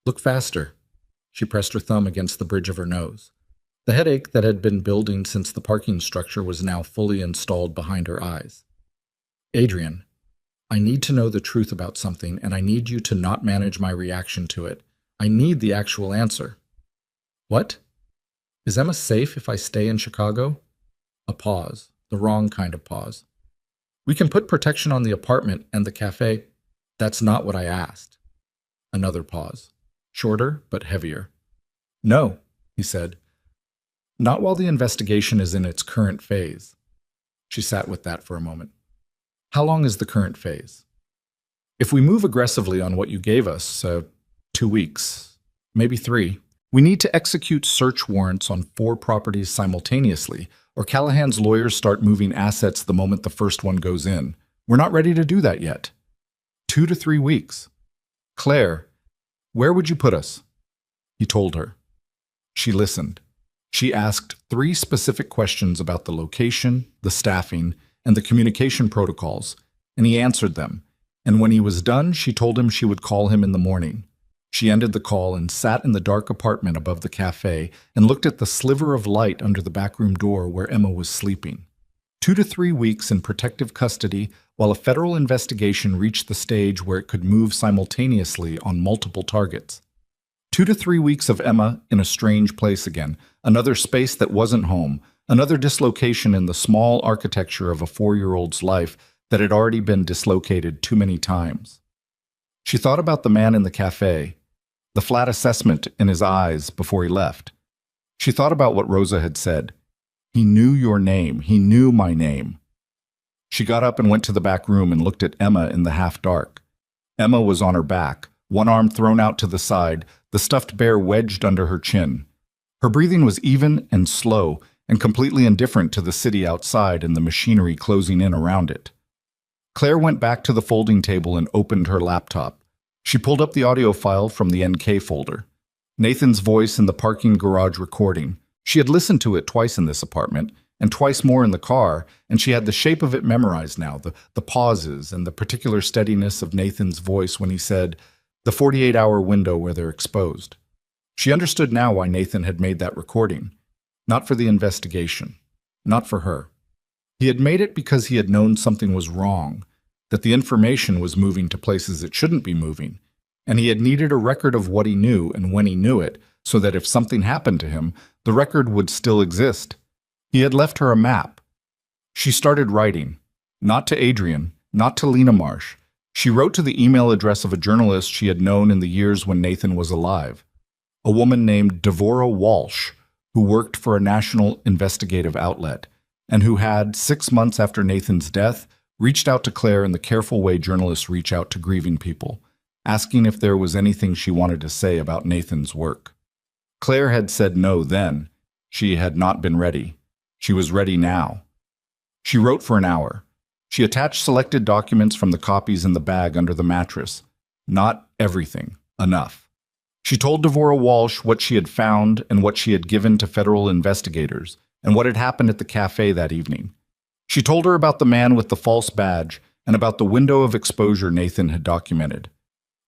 Look faster. She pressed her thumb against the bridge of her nose. The headache that had been building since the parking structure was now fully installed behind her eyes. Adrian, I need to know the truth about something, and I need you to not manage my reaction to it. I need the actual answer. What? Is Emma safe if I stay in Chicago? A pause, the wrong kind of pause. We can put protection on the apartment and the cafe. That's not what I asked. Another pause, shorter but heavier. No, he said. Not while the investigation is in its current phase. She sat with that for a moment. How long is the current phase? If we move aggressively on what you gave us, 2 weeks, maybe 3, we need to execute search warrants on 4 properties simultaneously, or Callahan's lawyers start moving assets the moment the first one goes in. We're not ready to do that yet. 2 to 3 weeks. Claire, where would you put us? He told her. She listened. She asked 3 specific questions about the location, the staffing, and the communication protocols, and he answered them. And when he was done, she told him she would call him in the morning. She ended the call and sat in the dark apartment above the cafe and looked at the sliver of light under the backroom door where Emma was sleeping. 2 to 3 weeks in protective custody while a federal investigation reached the stage where it could move simultaneously on multiple targets. 2 to 3 weeks of Emma in a strange place again, another space that wasn't home, another dislocation in the small architecture of a 4-year-old's life that had already been dislocated too many times. She thought about the man in the cafe, the flat assessment in his eyes before he left. She thought about what Rosa had said. He knew your name. He knew my name. She got up and went to the back room and looked at Emma in the half-dark. Emma was on her back, one arm thrown out to the side, the stuffed bear wedged under her chin. Her breathing was even and slow and completely indifferent to the city outside and the machinery closing in around it. Claire went back to the folding table and opened her laptop. She pulled up the audio file from the NK folder. Nathan's voice in the parking garage recording. She had listened to it twice in this apartment, and twice more in the car, and she had the shape of it memorized now, the pauses and the particular steadiness of Nathan's voice when he said, the 48-hour window where they're exposed. She understood now why Nathan had made that recording. Not for the investigation. Not for her. He had made it because he had known something was wrong, that the information was moving to places it shouldn't be moving, and he had needed a record of what he knew and when he knew it, so that if something happened to him, the record would still exist. He had left her a map. She started writing, not to Adrian, not to Lena Marsh. She wrote to the email address of a journalist she had known in the years when Nathan was alive, a woman named Devorah Walsh, who worked for a national investigative outlet, and who had, 6 months after Nathan's death, reached out to Claire in the careful way journalists reach out to grieving people, asking if there was anything she wanted to say about Nathan's work. Claire had said no then. She had not been ready. She was ready now. She wrote for an hour. She attached selected documents from the copies in the bag under the mattress. Not everything. Enough. She told Devorah Walsh what she had found and what she had given to federal investigators, and what had happened at the cafe that evening. She told her about the man with the false badge and about the window of exposure Nathan had documented.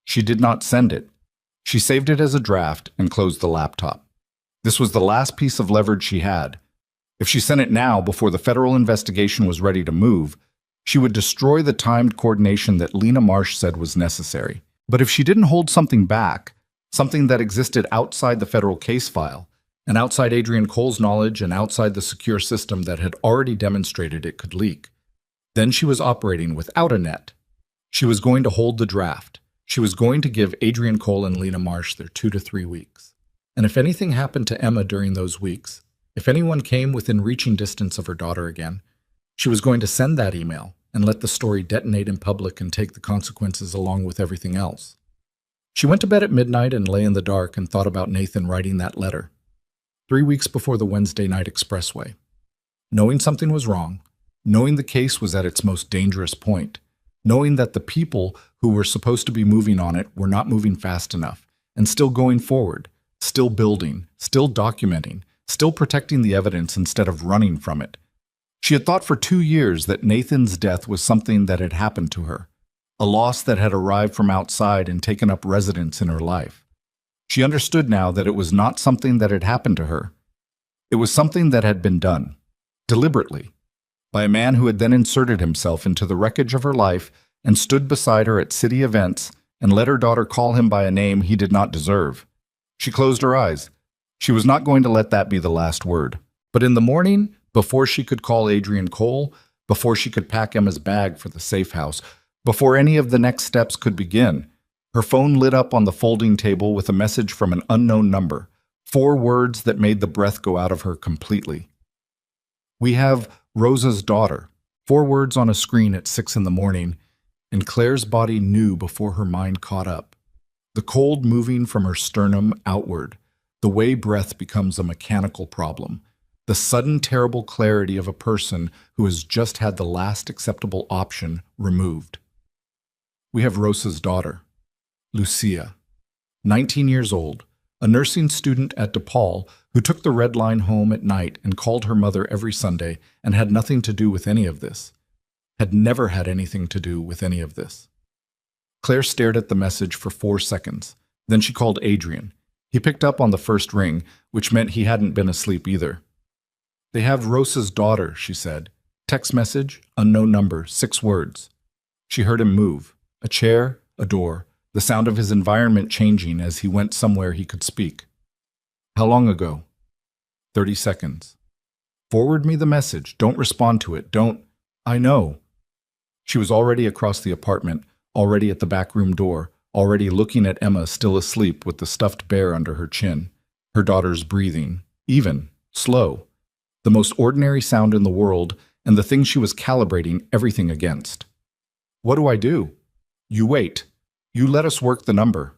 She did not send it. She saved it as a draft and closed the laptop. This was the last piece of leverage she had. If she sent it now before the federal investigation was ready to move, she would destroy the timed coordination that Lena Marsh said was necessary. But if she didn't hold something back, something that existed outside the federal case file, and outside Adrian Cole's knowledge and outside the secure system that had already demonstrated it could leak, then she was operating without a net. She was going to hold the draft. She was going to give Adrian Cole and Lena Marsh their 2 to 3 weeks. And if anything happened to Emma during those weeks, if anyone came within reaching distance of her daughter again, she was going to send that email and let the story detonate in public and take the consequences along with everything else. She went to bed at midnight and lay in the dark and thought about Nathan writing that letter. 3 weeks before the Wednesday night expressway. Knowing something was wrong, knowing the case was at its most dangerous point, knowing that the people who were supposed to be moving on it were not moving fast enough, and still going forward, still building, still documenting, still protecting the evidence instead of running from it. She had thought for 2 years that Nathan's death was something that had happened to her, a loss that had arrived from outside and taken up residence in her life. She understood now that it was not something that had happened to her. It was something that had been done, deliberately, by a man who had then inserted himself into the wreckage of her life and stood beside her at city events and let her daughter call him by a name he did not deserve. She closed her eyes. She was not going to let that be the last word. But in the morning, before she could call Adrian Cole, before she could pack Emma's bag for the safe house, before any of the next steps could begin, her phone lit up on the folding table with a message from an unknown number, 4 words that made the breath go out of her completely. "We have Rosa's daughter." 4 words on a screen at 6 in the morning, and Claire's body knew before her mind caught up. The cold moving from her sternum outward, the way breath becomes a mechanical problem, the sudden terrible clarity of a person who has just had the last acceptable option removed. "We have Rosa's daughter, Lucia, 19 years old, a nursing student at DePaul who took the Red Line home at night and called her mother every Sunday and had nothing to do with any of this. Had never had anything to do with any of this." Claire stared at the message for 4 seconds, Then she called Adrian. He picked up on the first ring, which meant he hadn't been asleep either. "They have Rosa's daughter," she said. "Text message, unknown number, 6 words." She heard him move. A chair, a door, the sound of his environment changing as he went somewhere he could speak. "How long ago?" 30 seconds. "Forward me the message. Don't respond to it. Don't." "I know." She was already across the apartment, already at the back room door, already looking at Emma still asleep with the stuffed bear under her chin. Her daughter's breathing, even, slow. The most ordinary sound in the world, and the thing she was calibrating everything against. "What do I do?" "You wait. You let us work the number."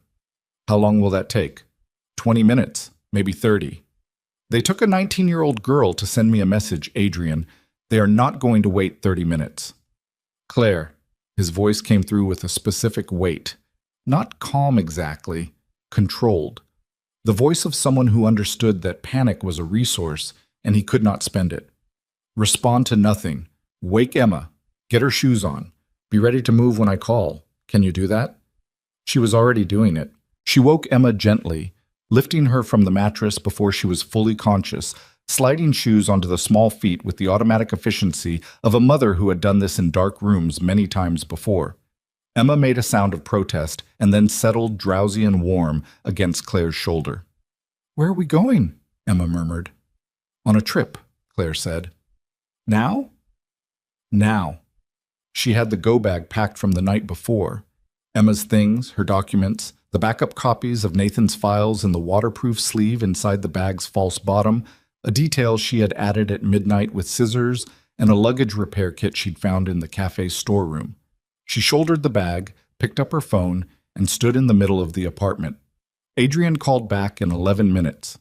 "How long will that take?" 20 minutes, maybe 30. "They took a 19-year-old girl to send me a message, Adrian. They are not going to wait 30 minutes. "Claire," his voice came through with a specific weight. Not calm exactly, controlled. The voice of someone who understood that panic was a resource and he could not spend it. "Respond to nothing. Wake Emma. Get her shoes on. Be ready to move when I call. Can you do that?" She was already doing it. She woke Emma gently, lifting her from the mattress before she was fully conscious, sliding shoes onto the small feet with the automatic efficiency of a mother who had done this in dark rooms many times before. Emma made a sound of protest and then settled drowsy and warm against Claire's shoulder. "Where are we going?" Emma murmured. "On a trip," Claire said. "Now?" "Now." She had the go-bag packed from the night before. Emma's things, her documents, the backup copies of Nathan's files in the waterproof sleeve inside the bag's false bottom, a detail she had added at midnight with scissors, and a luggage repair kit she'd found in the cafe's storeroom. She shouldered the bag, picked up her phone, and stood in the middle of the apartment. Adrian called back in 11 minutes.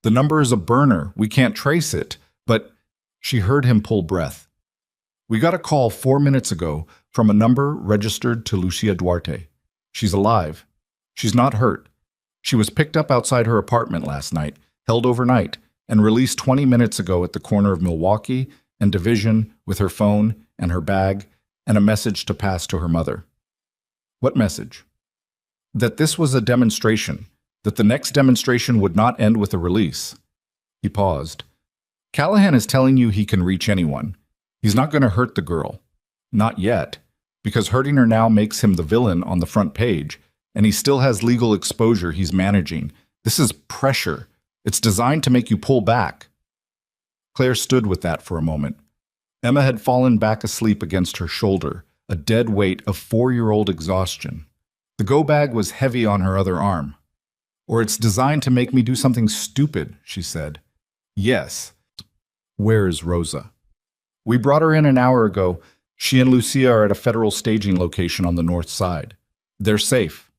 "The number is a burner. We can't trace it." But she heard him pull breath. "We got a call 4 minutes ago from a number registered to Lucia Duarte. She's alive. She's not hurt. She was picked up outside her apartment last night, held overnight, and released 20 minutes ago at the corner of Milwaukee and Division with her phone and her bag and a message to pass to her mother." "What message?" "That this was a demonstration, that the next demonstration would not end with a release." He paused. "Callahan is telling you he can reach anyone. He's not going to hurt the girl. Not yet, because hurting her now makes him the villain on the front page, and he still has legal exposure he's managing. This is pressure. It's designed to make you pull back." Claire stood with that for a moment. Emma had fallen back asleep against her shoulder, a dead weight of 4-year-old exhaustion. The go-bag was heavy on her other arm. "Or it's designed to make me do something stupid," she said. "Yes." "Where is Rosa?" "We brought her in an hour ago. She and Lucia are at a federal staging location on the north side. They're safe."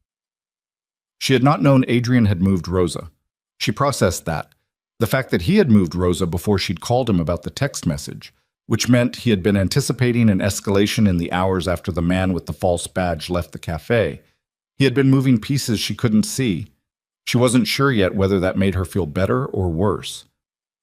She had not known Adrian had moved Rosa. She processed that. The fact that he had moved Rosa before she'd called him about the text message, which meant he had been anticipating an escalation in the hours after the man with the false badge left the cafe. He had been moving pieces she couldn't see. She wasn't sure yet whether that made her feel better or worse.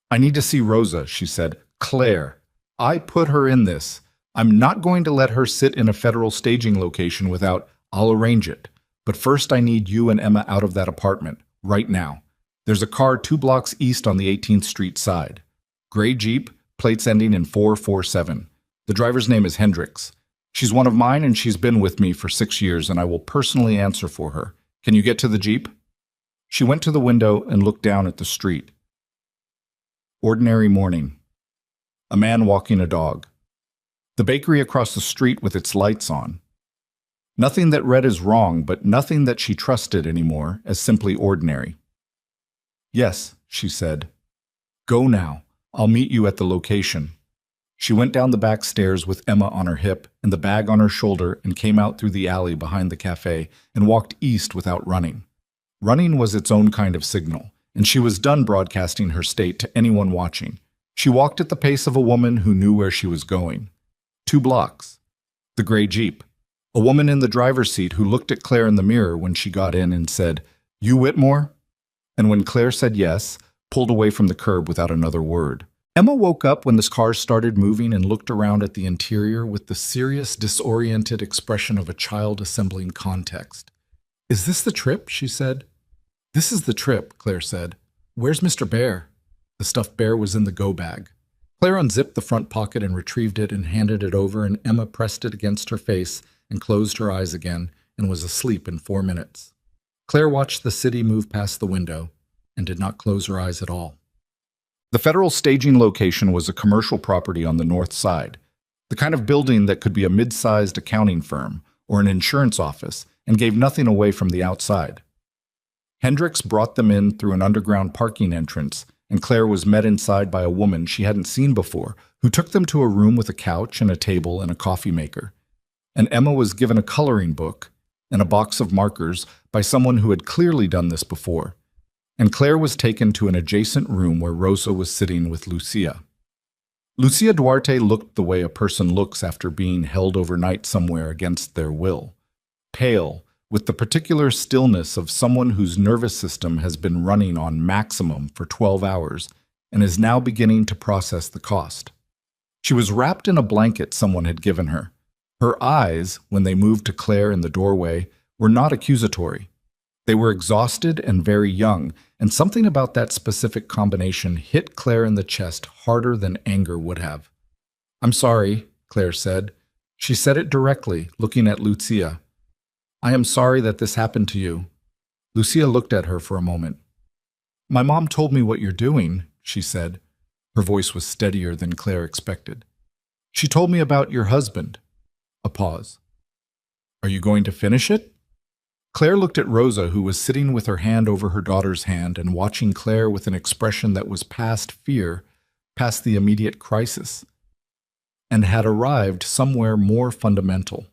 "I need to see Rosa," she said. "Claire, I put her in this. I'm not going to let her sit in a federal staging location without, I'll arrange it. But first I need you and Emma out of that apartment, right now. There's a car 2 blocks east on the 18th Street side. Gray Jeep, plates ending in 447. The driver's name is Hendricks. She's one of mine and she's been with me for 6 years and I will personally answer for her. Can you get to the Jeep?" She went to the window and looked down at the street. Ordinary morning. A man walking a dog. The bakery across the street with its lights on. Nothing that read as wrong, but nothing that she trusted anymore as simply ordinary. "Yes," she said. "Go now. I'll meet you at the location." She went down the back stairs with Emma on her hip and the bag on her shoulder and came out through the alley behind the cafe and walked east without running. Running was its own kind of signal, and she was done broadcasting her state to anyone watching. She walked at the pace of a woman who knew where she was going. 2 blocks. The gray Jeep. A woman in the driver's seat who looked at Claire in the mirror when she got in and said, "You Whitmore?" And when Claire said yes, pulled away from the curb without another word. Emma woke up when the car started moving and looked around at the interior with the serious, disoriented expression of a child assembling context. Is this the trip? She said. This is the trip, Claire said. Where's Mr. Bear? The stuffed bear was in the go bag. Claire unzipped the front pocket and retrieved it and handed it over, and Emma pressed it against her face and closed her eyes again and was asleep in 4 minutes. Claire watched the city move past the window and did not close her eyes at all. The federal staging location was a commercial property on the north side, the kind of building that could be a mid-sized accounting firm or an insurance office and gave nothing away from the outside. Hendricks brought them in through an underground parking entrance, and Claire was met inside by a woman she hadn't seen before, who took them to a room with a couch and a table and a coffee maker. And Emma was given a coloring book and a box of markers by someone who had clearly done this before. And Claire was taken to an adjacent room where Rosa was sitting with Lucia. Lucia Duarte looked the way a person looks after being held overnight somewhere against their will. Pale, with the particular stillness of someone whose nervous system has been running on maximum for 12 hours and is now beginning to process the cost. She was wrapped in a blanket someone had given her. Her eyes, when they moved to Claire in the doorway, were not accusatory. They were exhausted and very young, and something about that specific combination hit Claire in the chest harder than anger would have. "I'm sorry," Claire said. She said it directly, looking at Lucia. "I am sorry that this happened to you." Lucia looked at her for a moment. "My mom told me what you're doing," she said. Her voice was steadier than Claire expected. "She told me about your husband." A pause. "Are you going to finish it?" Claire looked at Rosa, who was sitting with her hand over her daughter's hand and watching Claire with an expression that was past fear, past the immediate crisis, and had arrived somewhere more fundamental.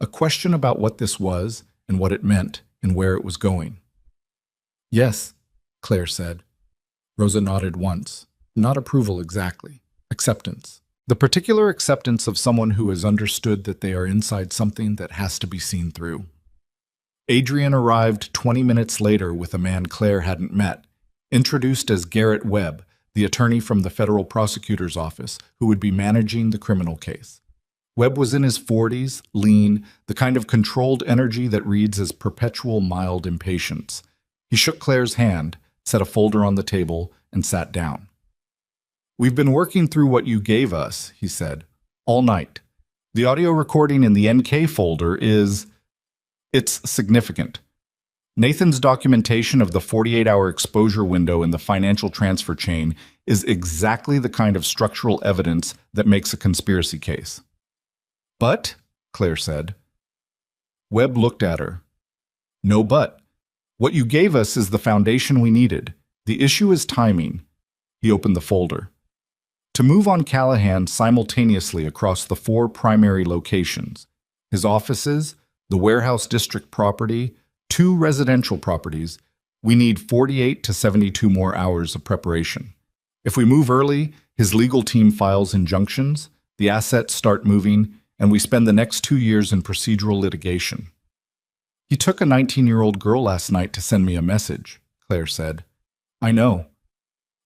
A question about what this was and what it meant and where it was going. "Yes," Claire said. Rosa nodded once. Not approval exactly. Acceptance. The particular acceptance of someone who has understood that they are inside something that has to be seen through. Adrian arrived 20 minutes later with a man Claire hadn't met, introduced as Garrett Webb, the attorney from the federal prosecutor's office who would be managing the criminal case. Webb was in his 40s, lean, the kind of controlled energy that reads as perpetual mild impatience. He shook Claire's hand, set a folder on the table, and sat down. "We've been working through what you gave us," he said, "all night. The audio recording in the NK folder it's significant. Nathan's documentation of the 48-hour exposure window in the financial transfer chain is exactly the kind of structural evidence that makes a conspiracy case." "But," Claire said. Webb looked at her. "No but. What you gave us is the foundation we needed. The issue is timing." He opened the folder. "To move on Callahan simultaneously across the 4 primary locations, his offices, the warehouse district property, 2 residential properties, we need 48 to 72 more hours of preparation. If we move early, his legal team files injunctions, the assets start moving, and we spend the next 2 years in procedural litigation." "He took a 19-year-old girl last night to send me a message," Claire said. "I know.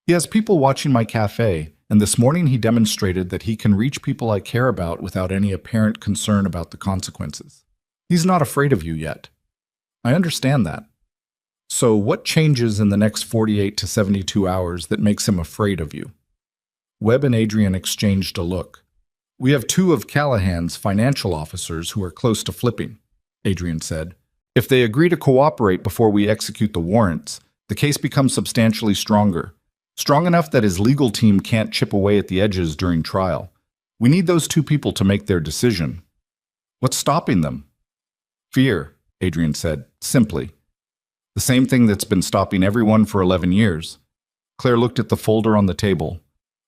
He has people watching my cafe, and this morning he demonstrated that he can reach people I care about without any apparent concern about the consequences. He's not afraid of you yet. I understand that. So what changes in the next 48 to 72 hours that makes him afraid of you?" Webb and Adrian exchanged a look. "We have 2 of Callahan's financial officers who are close to flipping," Adrian said. "If they agree to cooperate before we execute the warrants, the case becomes substantially stronger. Strong enough that his legal team can't chip away at the edges during trial. We need those 2 people to make their decision." "What's stopping them?" "Fear," Adrian said, simply. "The same thing that's been stopping everyone for 11 years. Claire looked at the folder on the table,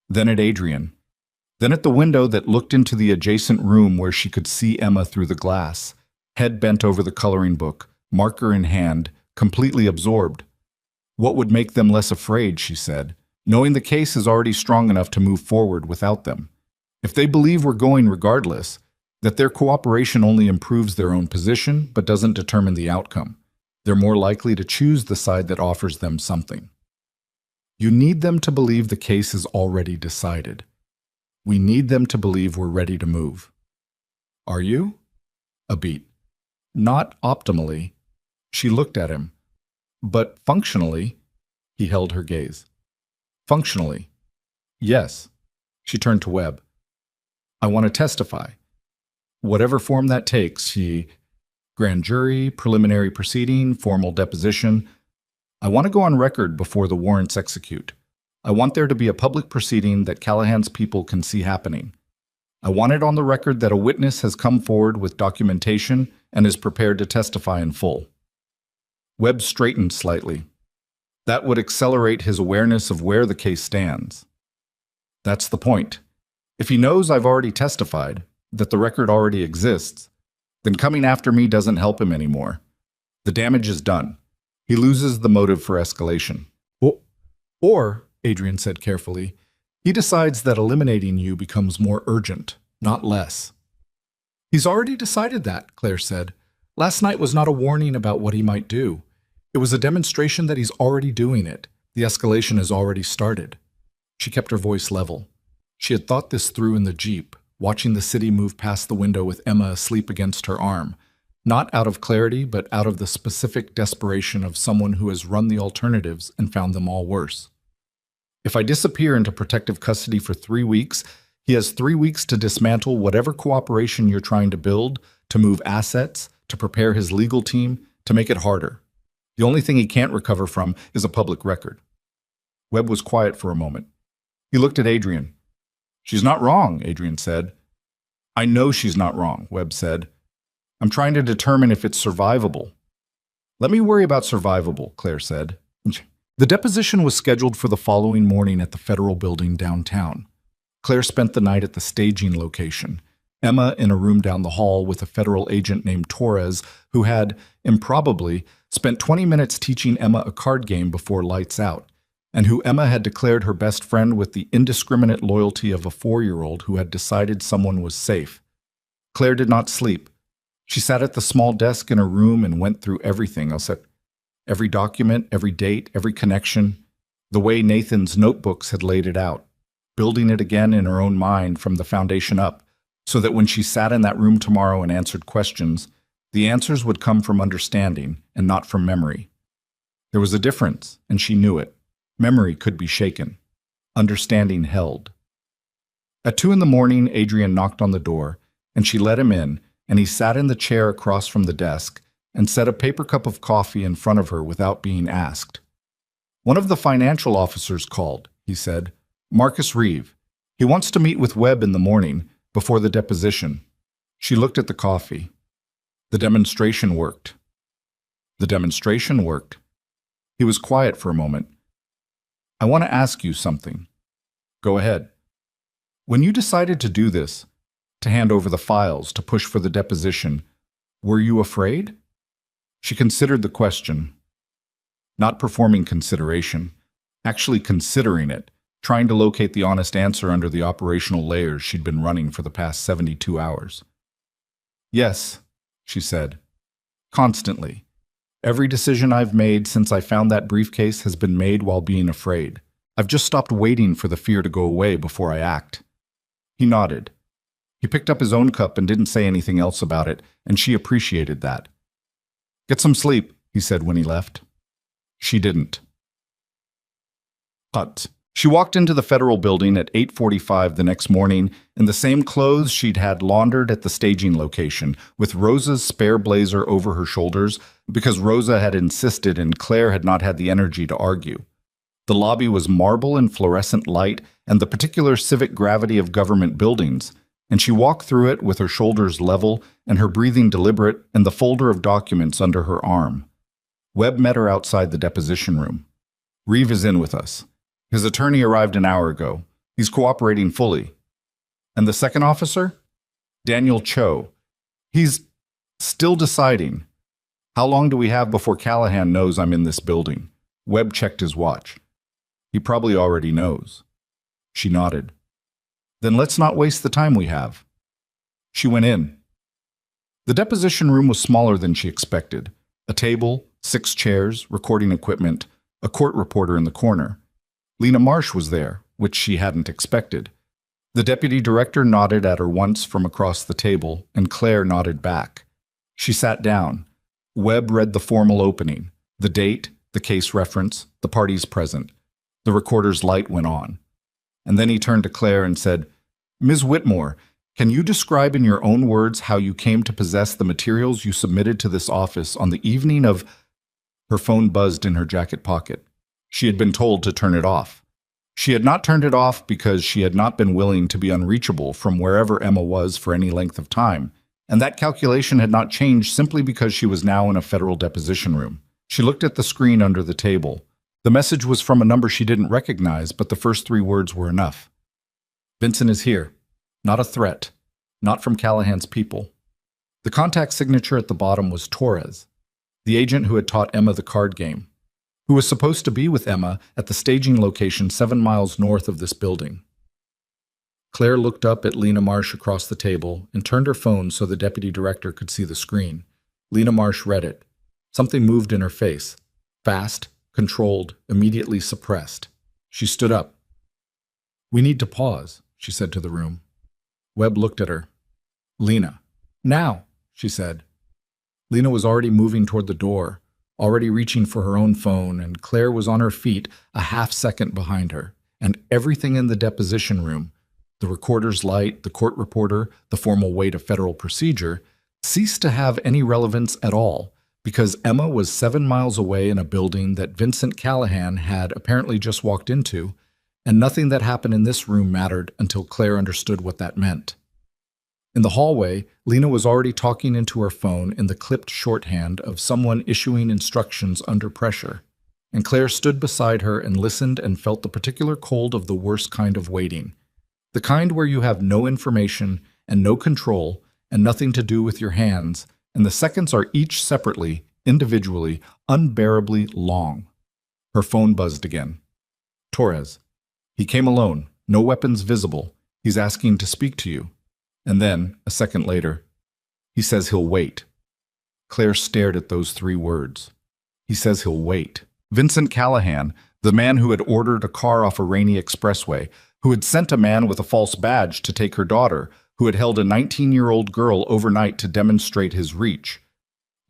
then at Adrian, then at the window that looked into the adjacent room where she could see Emma through the glass, head bent over the coloring book, marker in hand, completely absorbed. "What would make them less afraid," she said, "knowing the case is already strong enough to move forward without them. If they believe we're going regardless, that their cooperation only improves their own position but doesn't determine the outcome, they're more likely to choose the side that offers them something. You need them to believe the case is already decided. We need them to believe we're ready to move." "Are you?" A beat. "Not optimally. She looked at him. But functionally, he held her gaze. Functionally. Yes. She turned to Webb. I want to testify. Whatever form that takes, grand jury, preliminary proceeding, formal deposition. I want to go on record before the warrants execute. I want there to be a public proceeding that Callahan's people can see happening. I want it on the record that a witness has come forward with documentation and is prepared to testify in full. Webb straightened slightly. That would accelerate his awareness of where the case stands. That's the point. If he knows I've already testified, that the record already exists, then coming after me doesn't help him anymore. The damage is done. He loses the motive for escalation. Or, Adrian said carefully, he decides that eliminating you becomes more urgent, not less. He's already decided that, Claire said. Last night was not a warning about what he might do. It was a demonstration that he's already doing it. The escalation has already started. She kept her voice level. She had thought this through in the Jeep, watching the city move past the window with Emma asleep against her arm, not out of clarity, but out of the specific desperation of someone who has run the alternatives and found them all worse. If I disappear into protective custody for 3 weeks, he has 3 weeks to dismantle whatever cooperation you're trying to build, to move assets, to prepare his legal team, to make it harder. The only thing he can't recover from is a public record. Webb was quiet for a moment. He looked at Adrian. She's not wrong, Adrian said. I know she's not wrong, Webb said. I'm trying to determine if it's survivable. Let me worry about survivable, Claire said. The deposition was scheduled for the following morning at the Federal Building downtown. Claire spent the night at the staging location, Emma in a room down the hall with a federal agent named Torres who had, improbably, spent 20 minutes teaching Emma a card game before lights out, and who Emma had declared her best friend with the indiscriminate loyalty of a 4-year-old who had decided someone was safe. Claire did not sleep. She sat at the small desk in her room and went through everything. Every document, every date, every connection, the way Nathan's notebooks had laid it out, building it again in her own mind from the foundation up, so that when she sat in that room tomorrow and answered questions, the answers would come from understanding and not from memory. There was a difference, and she knew it. Memory could be shaken. Understanding held. At 2 a.m, Adrian knocked on the door, and she let him in, and he sat in the chair across from the desk and set a paper cup of coffee in front of her without being asked. One of the financial officers called, he said. Marcus Reeve. He wants to meet with Webb in the morning, before the deposition. She looked at the coffee. The demonstration worked. The demonstration worked. He was quiet for a moment. I want to ask you something. Go ahead. When you decided to do this, to hand over the files, to push for the deposition, were you afraid? She considered the question. Not performing consideration, actually considering it, trying to locate the honest answer under the operational layers she'd been running for the past 72 hours. Yes, she said. Constantly. Every decision I've made since I found that briefcase has been made while being afraid. I've just stopped waiting for the fear to go away before I act. He nodded. He picked up his own cup and didn't say anything else about it, and she appreciated that. Get some sleep, he said when he left. She didn't. But she walked into the Federal Building at 8:45 the next morning in the same clothes she'd had laundered at the staging location, with Rosa's spare blazer over her shoulders, because Rosa had insisted and Claire had not had the energy to argue. The lobby was marble and fluorescent light and the particular civic gravity of government buildings, and she walked through it with her shoulders level and her breathing deliberate and the folder of documents under her arm. Webb met her outside the deposition room. Reeve is in with us. His attorney arrived an hour ago. He's cooperating fully. And the second officer? Daniel Cho. He's still deciding. How long do we have before Callahan knows I'm in this building? Webb checked his watch. He probably already knows. She nodded. Then let's not waste the time we have. She went in. The deposition room was smaller than she expected. A table, 6 chairs, recording equipment, a court reporter in the corner. Lena Marsh was there, which she hadn't expected. The deputy director nodded at her once from across the table, and Claire nodded back. She sat down. Webb read the formal opening, the date, the case reference, the parties present. The recorder's light went on. And then he turned to Claire and said, "Ms. Whitmore, can you describe in your own words how you came to possess the materials you submitted to this office on the evening of—" Her phone buzzed in her jacket pocket. She had been told to turn it off. She had not turned it off because she had not been willing to be unreachable from wherever Emma was for any length of time, and that calculation had not changed simply because she was now in a federal deposition room. She looked at the screen under the table. The message was from a number she didn't recognize, but the first 3 words were enough. "Vincent is here. Not a threat. Not from Callahan's people." The contact signature at the bottom was Torres, the agent who had taught Emma the card game, who was supposed to be with Emma at the staging location 7 miles north of this building. Claire looked up at Lena Marsh across the table and turned her phone so the deputy director could see the screen. Lena Marsh read it. Something moved in her face. Fast, controlled, immediately suppressed. She stood up. "We need to pause," she said to the room. Webb looked at her. "Lena." "Now," she said. Lena was already moving toward the door, already reaching for her own phone, and Claire was on her feet a half-second behind her, and everything in the deposition room, the recorder's light, the court reporter, the formal weight of federal procedure, ceased to have any relevance at all, because Emma was 7 miles away in a building that Vincent Callahan had apparently just walked into, and nothing that happened in this room mattered until Claire understood what that meant. In the hallway, Lena was already talking into her phone in the clipped shorthand of someone issuing instructions under pressure, and Claire stood beside her and listened and felt the particular cold of the worst kind of waiting, the kind where you have no information and no control and nothing to do with your hands, and the seconds are each separately, individually, unbearably long. Her phone buzzed again. "Torres. He came alone, no weapons visible. He's asking to speak to you." And then, a second later, "He says he'll wait." Claire stared at those 3 words. "He says he'll wait." Vincent Callahan, the man who had ordered a car off a rainy expressway, who had sent a man with a false badge to take her daughter, who had held a 19-year-old girl overnight to demonstrate his reach.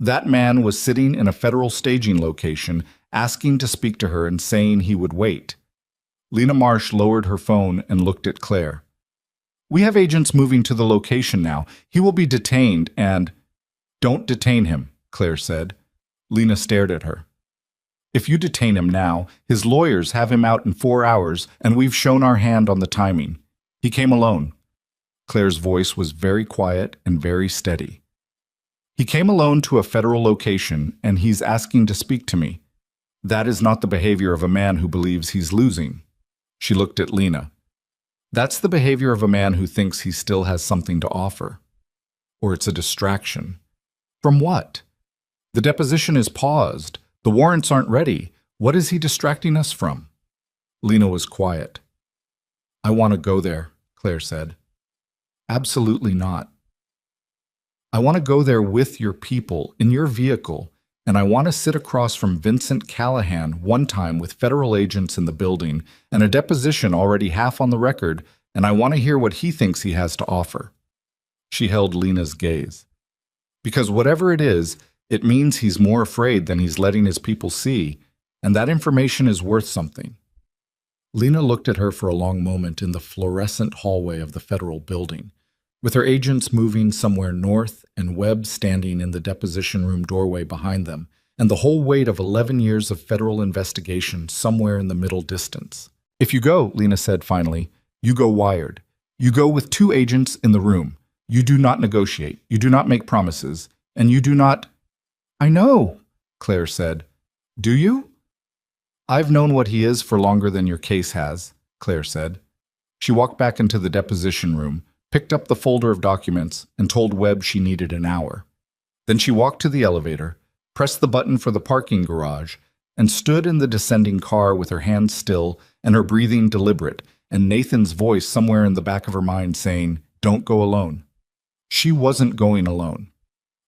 That man was sitting in a federal staging location, asking to speak to her and saying he would wait. Lena Marsh lowered her phone and looked at Claire. "We have agents moving to the location now. He will be detained and—" "Don't detain him," Claire said. Lena stared at her. "If you detain him now, his lawyers have him out in 4 hours, and we've shown our hand on the timing. He came alone." Claire's voice was very quiet and very steady. "He came alone to a federal location, and he's asking to speak to me. That is not the behavior of a man who believes he's losing." She looked at Lena. "That's the behavior of a man who thinks he still has something to offer. Or it's a distraction. From what? The deposition is paused. The warrants aren't ready. What is he distracting us from?" Lena was quiet. "I want to go there," Claire said. "Absolutely not. I want to go there with your people, in your vehicle, and I want to sit across from Vincent Callahan one time with federal agents in the building and a deposition already half on the record, and I want to hear what he thinks he has to offer." She held Lena's gaze. "Because whatever it is, it means he's more afraid than he's letting his people see, and that information is worth something." Lena looked at her for a long moment in the fluorescent hallway of the federal building, with her agents moving somewhere north and Webb standing in the deposition room doorway behind them, and the whole weight of 11 years of federal investigation somewhere in the middle distance. "If you go," Lena said finally, "you go wired. You go with 2 agents in the room. You do not negotiate. You do not make promises. And you do not—" "I know," Claire said. "Do you?" "I've known what he is for longer than your case has," Claire said. She walked back into the deposition room, picked up the folder of documents, and told Webb she needed an hour. Then she walked to the elevator, pressed the button for the parking garage, and stood in the descending car with her hands still and her breathing deliberate, and Nathan's voice somewhere in the back of her mind saying, "Don't go alone." She wasn't going alone.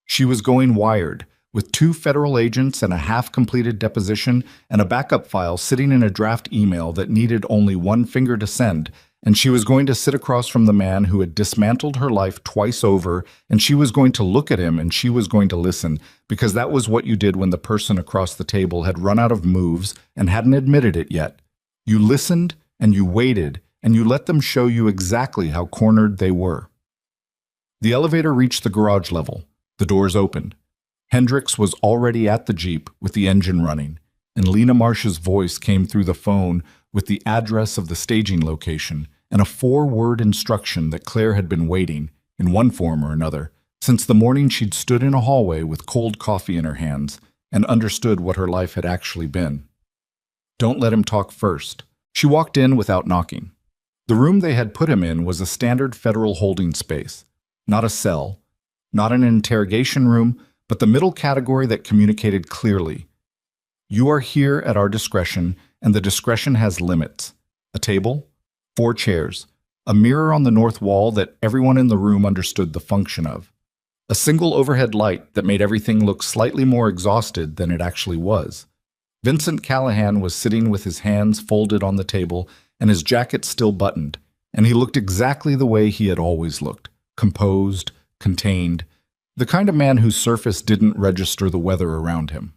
She was going wired, with 2 federal agents and a half-completed deposition and a backup file sitting in a draft email that needed only one finger to send, and she was going to sit across from the man who had dismantled her life twice over, and she was going to look at him and she was going to listen, because that was what you did when the person across the table had run out of moves and hadn't admitted it yet. You listened and you waited, and you let them show you exactly how cornered they were. The elevator reached the garage level. The doors opened. Hendricks was already at the Jeep with the engine running, and Lena Marsh's voice came through the phone with the address of the staging location and a 4-word instruction that Claire had been waiting, in one form or another, since the morning she'd stood in a hallway with cold coffee in her hands and understood what her life had actually been. Don't let him talk first. She walked in without knocking. The room they had put him in was a standard federal holding space, not a cell, not an interrogation room, but the middle category that communicated clearly. You are here at our discretion, and the discretion has limits. A table, 4 chairs, a mirror on the north wall that everyone in the room understood the function of, a single overhead light that made everything look slightly more exhausted than it actually was. Vincent Callahan was sitting with his hands folded on the table and his jacket still buttoned, and he looked exactly the way he had always looked, composed, contained, the kind of man whose surface didn't register the weather around him.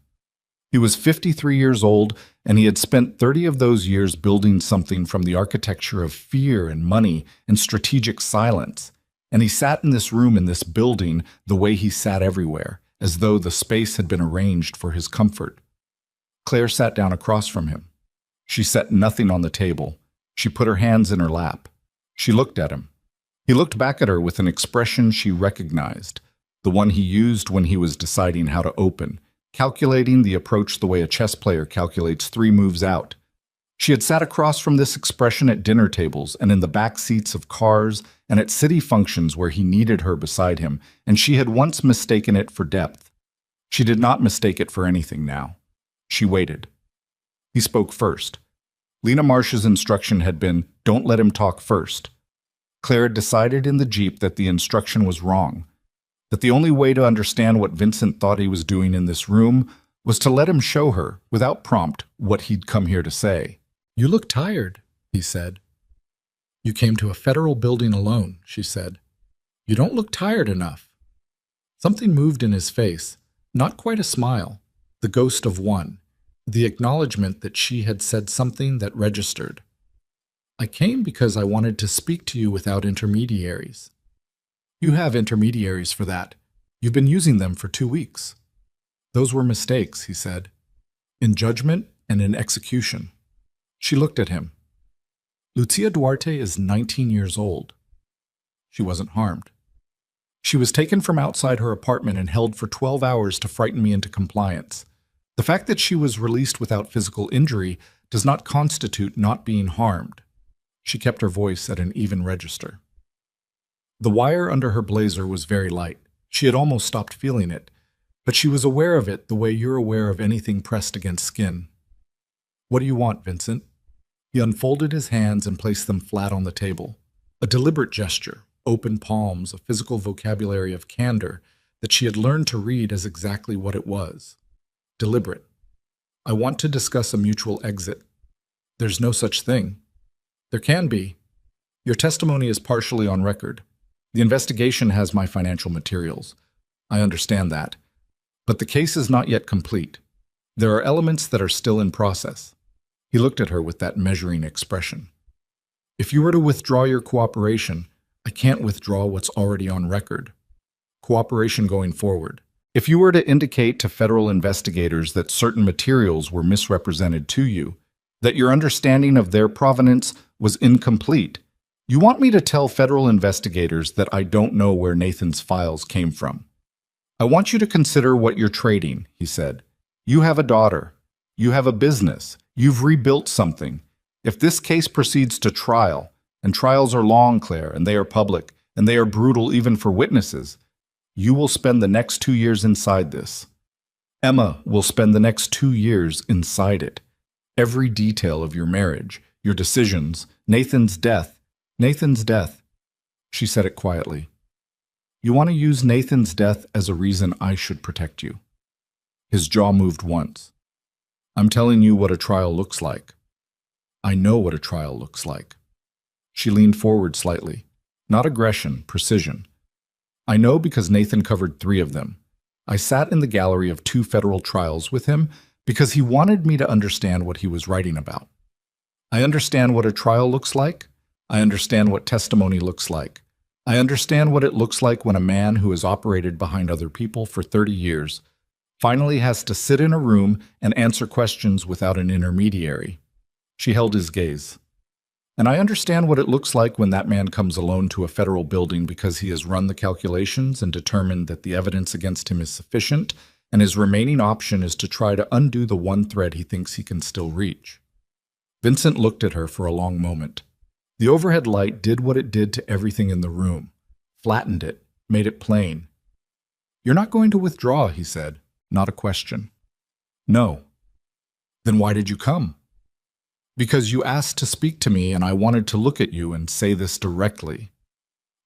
He was 53 years old, and he had spent 30 of those years building something from the architecture of fear and money and strategic silence. And he sat in this room in this building the way he sat everywhere, as though the space had been arranged for his comfort. Claire sat down across from him. She set nothing on the table. She put her hands in her lap. She looked at him. He looked back at her with an expression she recognized, the one he used when he was deciding how to open, calculating the approach the way a chess player calculates 3 moves out. She had sat across from this expression at dinner tables and in the back seats of cars and at city functions where he needed her beside him, and she had once mistaken it for depth. She did not mistake it for anything now. She waited. He spoke first. Lena Marsh's instruction had been, don't let him talk first. Claire had decided in the Jeep that the instruction was wrong, that the only way to understand what Vincent thought he was doing in this room was to let him show her, without prompt, what he'd come here to say. You look tired, he said. You came to a federal building alone, she said. You don't look tired enough. Something moved in his face, not quite a smile, the ghost of one, the acknowledgement that she had said something that registered. I came because I wanted to speak to you without intermediaries. You have intermediaries for that. You've been using them for 2 weeks. Those were mistakes, he said, in judgment and in execution. She looked at him. Lucia Duarte is 19 years old. She wasn't harmed. She was taken from outside her apartment and held for 12 hours to frighten me into compliance. The fact that she was released without physical injury does not constitute not being harmed. She kept her voice at an even register. The wire under her blazer was very light. She had almost stopped feeling it, but she was aware of it the way you're aware of anything pressed against skin. What do you want, Vincent? He unfolded his hands and placed them flat on the table. A deliberate gesture, open palms, a physical vocabulary of candor that she had learned to read as exactly what it was. Deliberate. I want to discuss a mutual exit. There's no such thing. There can be. Your testimony is partially on record. The investigation has my financial materials. I understand that. But the case is not yet complete. There are elements that are still in process. He looked at her with that measuring expression. If you were to withdraw your cooperation, I can't withdraw what's already on record. Cooperation going forward. If you were to indicate to federal investigators that certain materials were misrepresented to you, that your understanding of their provenance was incomplete, you want me to tell federal investigators that I don't know where Nathan's files came from. I want you to consider what you're trading, he said. You have a daughter. You have a business. You've rebuilt something. If this case proceeds to trial, and trials are long, Claire, and they are public, and they are brutal even for witnesses, you will spend the next 2 years inside this. Emma will spend the next 2 years inside it. Every detail of your marriage, your decisions, Nathan's death, she said it quietly. You want to use Nathan's death as a reason I should protect you. His jaw moved once. I'm telling you what a trial looks like. I know what a trial looks like. She leaned forward slightly. Not aggression, precision. I know because Nathan covered 3 of them. I sat in the gallery of 2 federal trials with him because he wanted me to understand what he was writing about. I understand what a trial looks like. I understand what testimony looks like. I understand what it looks like when a man who has operated behind other people for 30 years finally has to sit in a room and answer questions without an intermediary. She held his gaze. And I understand what it looks like when that man comes alone to a federal building because he has run the calculations and determined that the evidence against him is sufficient, and his remaining option is to try to undo the one thread he thinks he can still reach. Vincent looked at her for a long moment. The overhead light did what it did to everything in the room, flattened it, made it plain. "You're not going to withdraw," he said, not a question. "No." "Then why did you come?" "Because you asked to speak to me and I wanted to look at you and say this directly."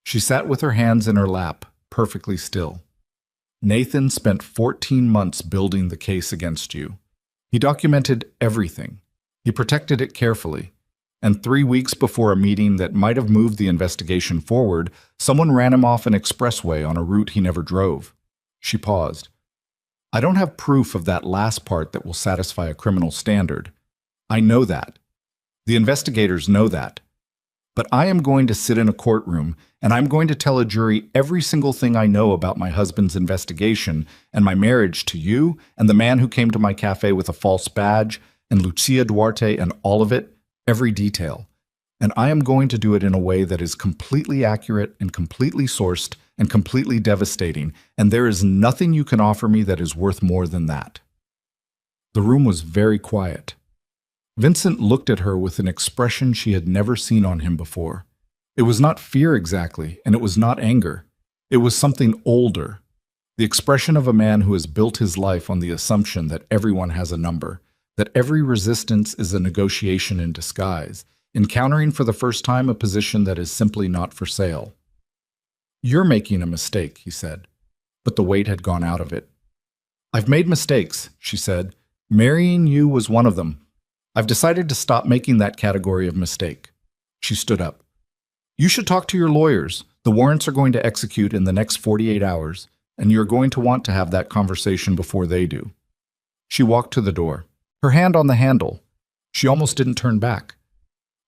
She sat with her hands in her lap, perfectly still. "Nathan spent 14 months building the case against you. He documented everything. He protected it carefully. And 3 weeks before a meeting that might have moved the investigation forward, someone ran him off an expressway on a route he never drove." She paused. "I don't have proof of that last part that will satisfy a criminal standard. I know that. The investigators know that. But I am going to sit in a courtroom and I'm going to tell a jury every single thing I know about my husband's investigation and my marriage to you and the man who came to my cafe with a false badge and Lucia Duarte and all of it, every detail. And I am going to do it in a way that is completely accurate and completely sourced and completely devastating, and there is nothing you can offer me that is worth more than that." The room was very quiet. Vincent looked at her with an expression she had never seen on him before. It was not fear exactly, and it was not anger. It was something older. The expression of a man who has built his life on the assumption that everyone has a number, that every resistance is a negotiation in disguise, encountering for the first time a position that is simply not for sale. "You're making a mistake," he said, but the weight had gone out of it. "I've made mistakes," she said. "Marrying you was one of them. I've decided to stop making that category of mistake." She stood up. "You should talk to your lawyers. The warrants are going to execute in the next 48 hours, and you're going to want to have that conversation before they do." She walked to the door, her hand on the handle. She almost didn't turn back.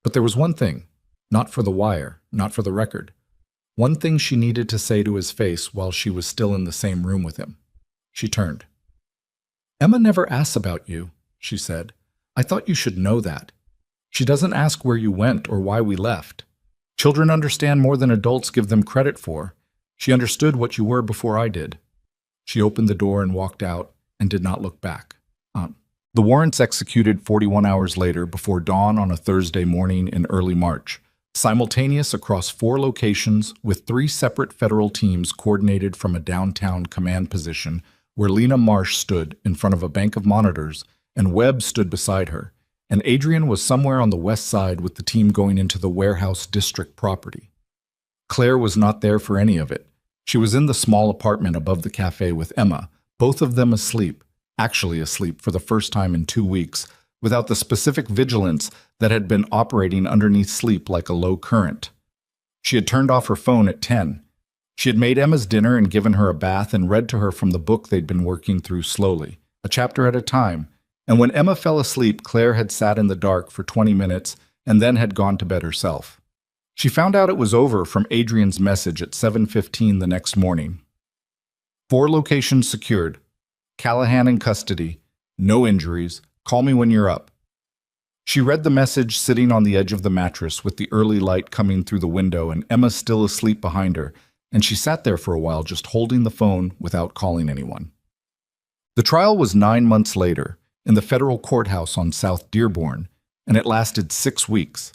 But there was one thing, not for the wire, not for the record. One thing she needed to say to his face while she was still in the same room with him. She turned. "Emma never asks about you," she said. "I thought you should know that. She doesn't ask where you went or why we left. Children understand more than adults give them credit for. She understood what you were before I did." She opened the door and walked out and did not look back. The warrants executed 41 hours later before dawn on a Thursday morning in early March, simultaneous across 4 locations with 3 separate federal teams coordinated from a downtown command position where Lena Marsh stood in front of a bank of monitors and Webb stood beside her, and Adrian was somewhere on the west side with the team going into the warehouse district property. Claire was not there for any of it. She was in the small apartment above the cafe with Emma, both of them asleep, actually asleep for the first time in 2 weeks, without the specific vigilance that had been operating underneath sleep like a low current. She had turned off her phone at 10. She had made Emma's dinner and given her a bath and read to her from the book they'd been working through slowly, a chapter at a time, and when Emma fell asleep, Claire had sat in the dark for 20 minutes and then had gone to bed herself. She found out it was over from Adrian's message at 7:15 the next morning. 4 locations secured. Callahan in custody. No injuries. Call me when you're up. She read the message sitting on the edge of the mattress with the early light coming through the window and Emma still asleep behind her, and she sat there for a while just holding the phone without calling anyone. The trial was 9 months later, in the federal courthouse on South Dearborn, and it lasted 6 weeks.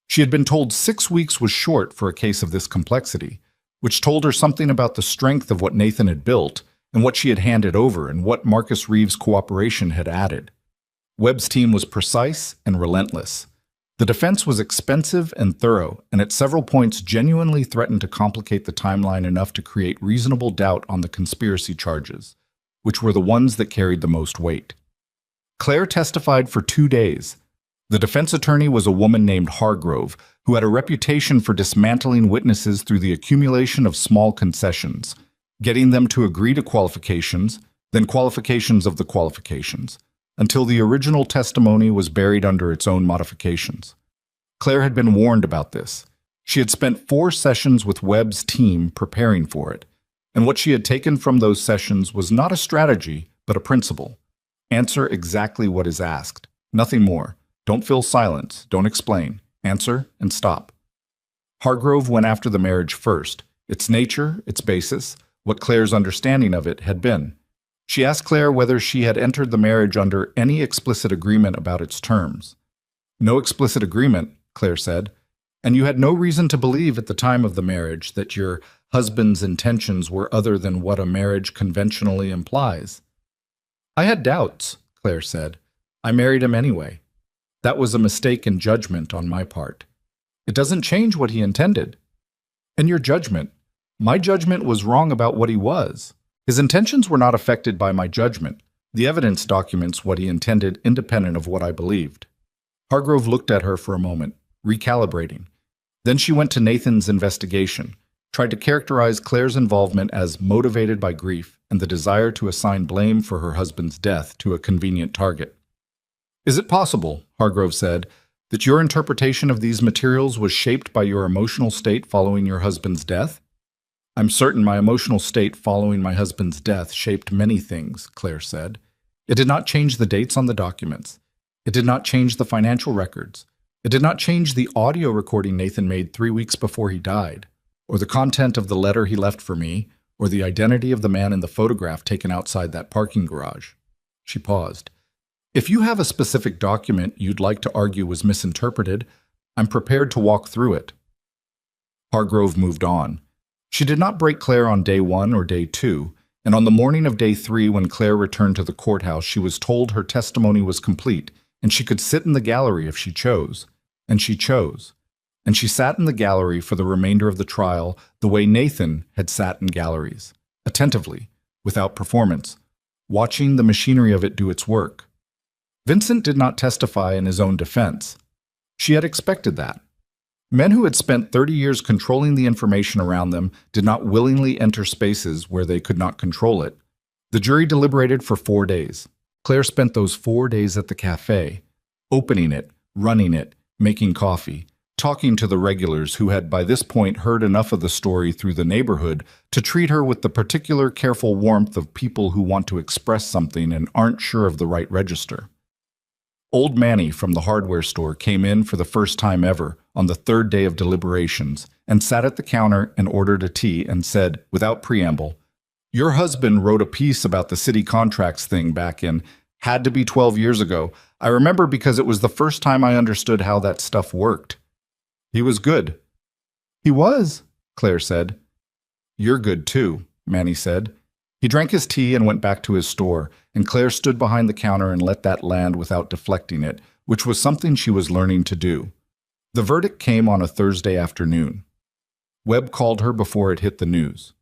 She had been told 6 weeks was short for a case of this complexity, which told her something about the strength of what Nathan had built and what she had handed over and what Marcus Reeves' cooperation had added. Webb's team was precise and relentless. The defense was expensive and thorough, and at several points genuinely threatened to complicate the timeline enough to create reasonable doubt on the conspiracy charges, which were the ones that carried the most weight. Claire testified for 2 days. The defense attorney was a woman named Hargrove, who had a reputation for dismantling witnesses through the accumulation of small concessions, getting them to agree to qualifications, then qualifications of the qualifications, until the original testimony was buried under its own modifications. Claire had been warned about this. She had spent 4 sessions with Webb's team preparing for it, and what she had taken from those sessions was not a strategy, but a principle. Answer exactly what is asked. Nothing more. Don't fill silence. Don't explain. Answer and stop. Hargrove went after the marriage first, its nature, its basis, what Claire's understanding of it had been. She asked Claire whether she had entered the marriage under any explicit agreement about its terms. No explicit agreement, Claire said, and you had no reason to believe at the time of the marriage that your husband's intentions were other than what a marriage conventionally implies. I had doubts, Claire said. I married him anyway. That was a mistake in judgment on my part. It doesn't change what he intended. And your judgment. My judgment was wrong about what he was. His intentions were not affected by my judgment. The evidence documents what he intended independent of what I believed. Hargrove looked at her for a moment, recalibrating. Then she went to Nathan's investigation, tried to characterize Claire's involvement as motivated by grief and the desire to assign blame for her husband's death to a convenient target. Is it possible, Hargrove said, that your interpretation of these materials was shaped by your emotional state following your husband's death? I'm certain my emotional state following my husband's death shaped many things, Claire said. It did not change the dates on the documents. It did not change the financial records. It did not change the audio recording Nathan made 3 weeks before he died, or the content of the letter he left for me, or the identity of the man in the photograph taken outside that parking garage. She paused. If you have a specific document you'd like to argue was misinterpreted, I'm prepared to walk through it. Hargrove moved on. She did not break Claire on day 1 or day 2, and on the morning of day 3 when Claire returned to the courthouse, she was told her testimony was complete and she could sit in the gallery if she chose. And she chose. And she sat in the gallery for the remainder of the trial the way Nathan had sat in galleries, attentively, without performance, watching the machinery of it do its work. Vincent did not testify in his own defense. She had expected that. Men who had spent 30 years controlling the information around them did not willingly enter spaces where they could not control it. The jury deliberated for 4 days. Claire spent those 4 days at the cafe, opening it, running it, making coffee, talking to the regulars who had by this point heard enough of the story through the neighborhood to treat her with the particular careful warmth of people who want to express something and aren't sure of the right register. Old Manny from the hardware store came in for the first time ever on the 3rd day of deliberations and sat at the counter and ordered a tea and said, without preamble, "Your husband wrote a piece about the city contracts thing back in, had to be 12 years ago. I remember because it was the first time I understood how that stuff worked. He was good." "He was," Claire said. "You're good too," Manny said. He drank his tea and went back to his store, and Claire stood behind the counter and let that land without deflecting it, which was something she was learning to do. The verdict came on a Thursday afternoon. Webb called her before it hit the news.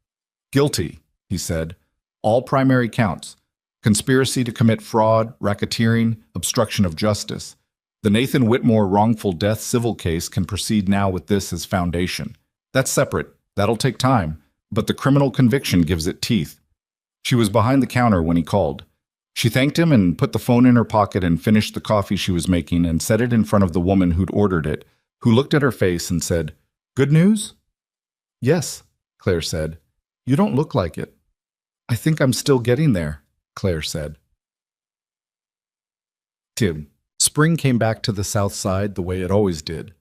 "Guilty," he said. "All primary counts. Conspiracy to commit fraud, racketeering, obstruction of justice. The Nathan Whitmore wrongful death civil case can proceed now with this as foundation. That's separate. That'll take time, but the criminal conviction gives it teeth." She was behind the counter when he called. She thanked him and put the phone in her pocket and finished the coffee she was making and set it in front of the woman who'd ordered it, who looked at her face and said, "Good news?" "Yes," Claire said. "You don't look like it." "I think I'm still getting there," Claire said. Spring came back to the South Side the way it always did.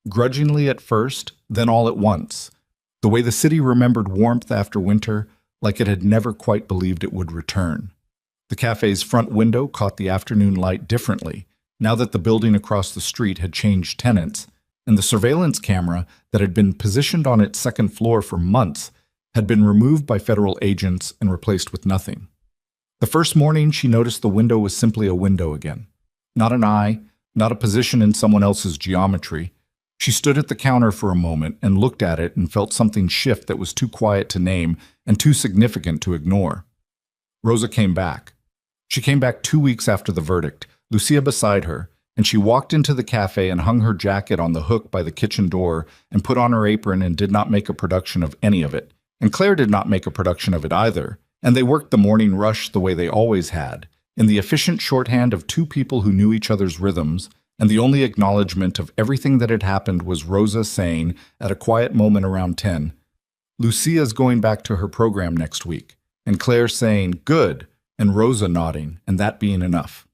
Grudgingly at first, then all at once. The way the city remembered warmth after winter, like it had never quite believed it would return. The cafe's front window caught the afternoon light differently, now that the building across the street had changed tenants, and the surveillance camera that had been positioned on its 2nd floor for months had been removed by federal agents and replaced with nothing. The first morning she noticed the window was simply a window again. Not an eye, not a position in someone else's geometry. She stood at the counter for a moment and looked at it and felt something shift that was too quiet to name and too significant to ignore. Rosa came back. She came back 2 weeks after the verdict, Lucia beside her, and she walked into the cafe and hung her jacket on the hook by the kitchen door and put on her apron and did not make a production of any of it. And Claire did not make a production of it either, and they worked the morning rush the way they always had, in the efficient shorthand of two people who knew each other's rhythms, and the only acknowledgement of everything that had happened was Rosa saying, at a quiet moment around 10, "Lucia's going back to her program next week," and Claire saying, "Good," and Rosa nodding, and that being enough.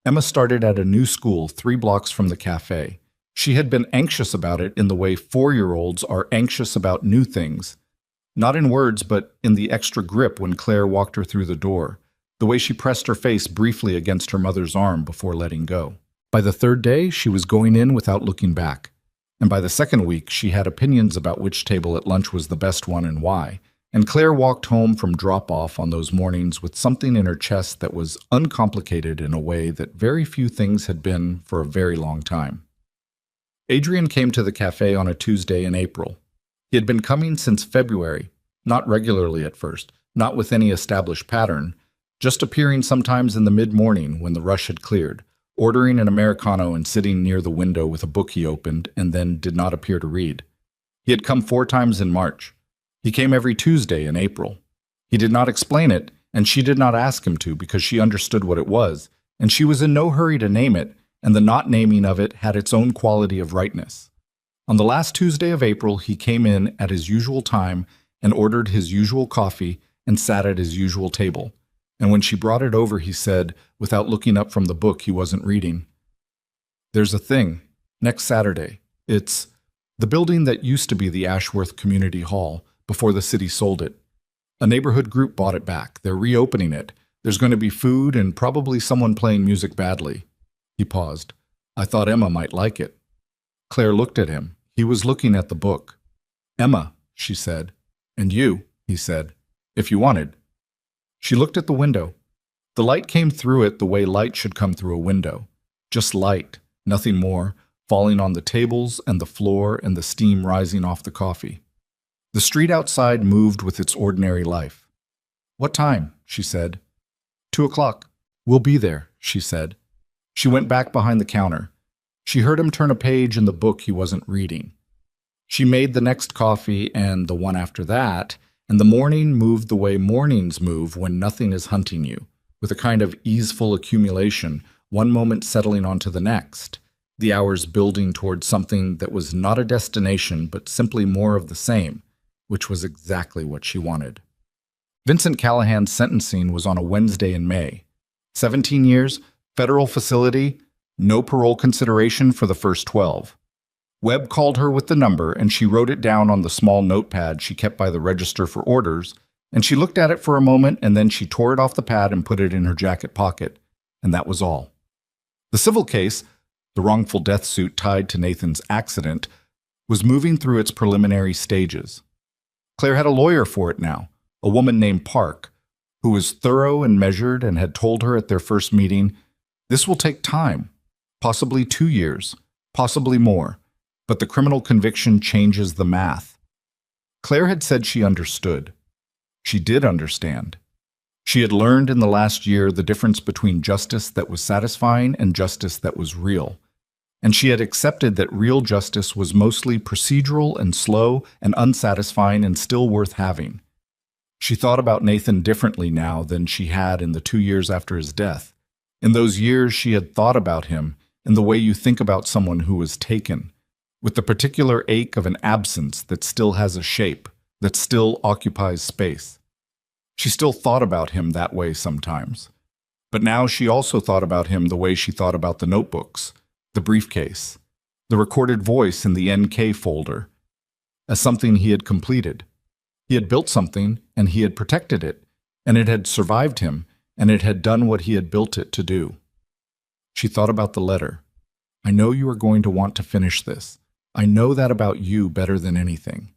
Emma started at a new school 3 blocks from the cafe. She had been anxious about it in the way 4-year-olds are anxious about new things. Not in words, but in the extra grip when Claire walked her through the door, the way she pressed her face briefly against her mother's arm before letting go. By the 3rd day, she was going in without looking back. And by the 2nd week, she had opinions about which table at lunch was the best one and why. And Claire walked home from drop-off on those mornings with something in her chest that was uncomplicated in a way that very few things had been for a very long time. Adrian came to the cafe on a Tuesday in April. He had been coming since February, not regularly at first, not with any established pattern, just appearing sometimes in the mid-morning when the rush had cleared, ordering an Americano and sitting near the window with a book he opened and then did not appear to read. He had come 4 times in March. He came every Tuesday in April. He did not explain it, and she did not ask him to because she understood what it was, and she was in no hurry to name it, and the not naming of it had its own quality of rightness. On the last Tuesday of April, he came in at his usual time and ordered his usual coffee and sat at his usual table. And when she brought it over, he said, without looking up from the book he wasn't reading, "There's a thing. Next Saturday. It's the building that used to be the Ashworth Community Hall before the city sold it. A neighborhood group bought it back. They're reopening it. There's going to be food and probably someone playing music badly." He paused. "I thought Emma might like it." Claire looked at him. He was looking at the book. "Emma," she said. "And you," he said, "if you wanted." She looked at the window. The light came through it the way light should come through a window. Just light, nothing more, falling on the tables and the floor and the steam rising off the coffee. The street outside moved with its ordinary life. "What time?" she said. 2 o'clock. "We'll be there," she said. She went back behind the counter. She heard him turn a page in the book he wasn't reading. She made the next coffee and the one after that, and the morning moved the way mornings move when nothing is hunting you, with a kind of easeful accumulation, one moment settling onto the next, the hours building towards something that was not a destination but simply more of the same, which was exactly what she wanted. Vincent Callahan's sentencing was on a Wednesday in May. 17 years, federal facility, no parole consideration for the first 12. Webb called her with the number, and she wrote it down on the small notepad she kept by the register for orders, and she looked at it for a moment, and then she tore it off the pad and put it in her jacket pocket, and that was all. The civil case, the wrongful death suit tied to Nathan's accident, was moving through its preliminary stages. Claire had a lawyer for it now, a woman named Park, who was thorough and measured and had told her at their first meeting, "This will take time, possibly 2 years, possibly more, but the criminal conviction changes the math." Claire had said she understood. She did understand. She had learned in the last year the difference between justice that was satisfying and justice that was real. And she had accepted that real justice was mostly procedural and slow and unsatisfying and still worth having. She thought about Nathan differently now than she had in the 2 years after his death. In those years, she had thought about him in the way you think about someone who was taken, with the particular ache of an absence that still has a shape, that still occupies space. She still thought about him that way sometimes. But now she also thought about him the way she thought about the notebooks, the briefcase, the recorded voice in the NK folder, as something he had completed. He had built something, and he had protected it, and it had survived him, and it had done what he had built it to do. She thought about the letter. "I know you are going to want to finish this. I know that about you better than anything."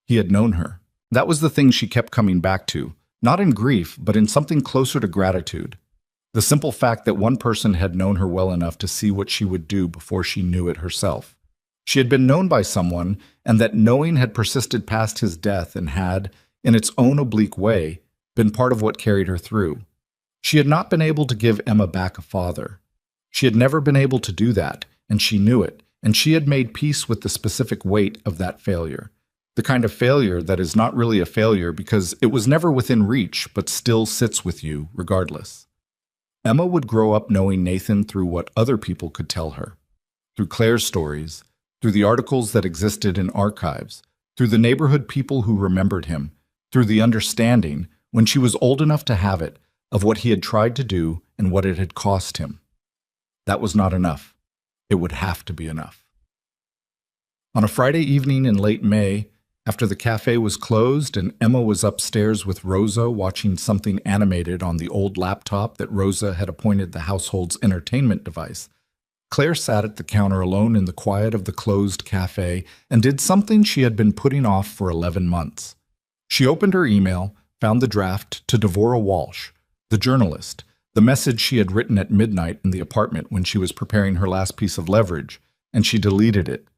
He had known her. That was the thing she kept coming back to, not in grief, but in something closer to gratitude. The simple fact that one person had known her well enough to see what she would do before she knew it herself. She had been known by someone, and that knowing had persisted past his death and had, in its own oblique way, been part of what carried her through. She had not been able to give Emma back a father. She had never been able to do that, and she knew it, and she had made peace with the specific weight of that failure. The kind of failure that is not really a failure because it was never within reach, but still sits with you regardless. Emma would grow up knowing Nathan through what other people could tell her, through Claire's stories, through the articles that existed in archives, through the neighborhood people who remembered him, through the understanding, when she was old enough to have it, of what he had tried to do and what it had cost him. That was not enough. It would have to be enough. On a Friday evening in late May, after the cafe was closed and Emma was upstairs with Rosa watching something animated on the old laptop that Rosa had appointed the household's entertainment device, Claire sat at the counter alone in the quiet of the closed cafe and did something she had been putting off for 11 months. She opened her email, found the draft to Devorah Walsh, the journalist, the message she had written at midnight in the apartment when she was preparing her last piece of leverage, and she deleted it.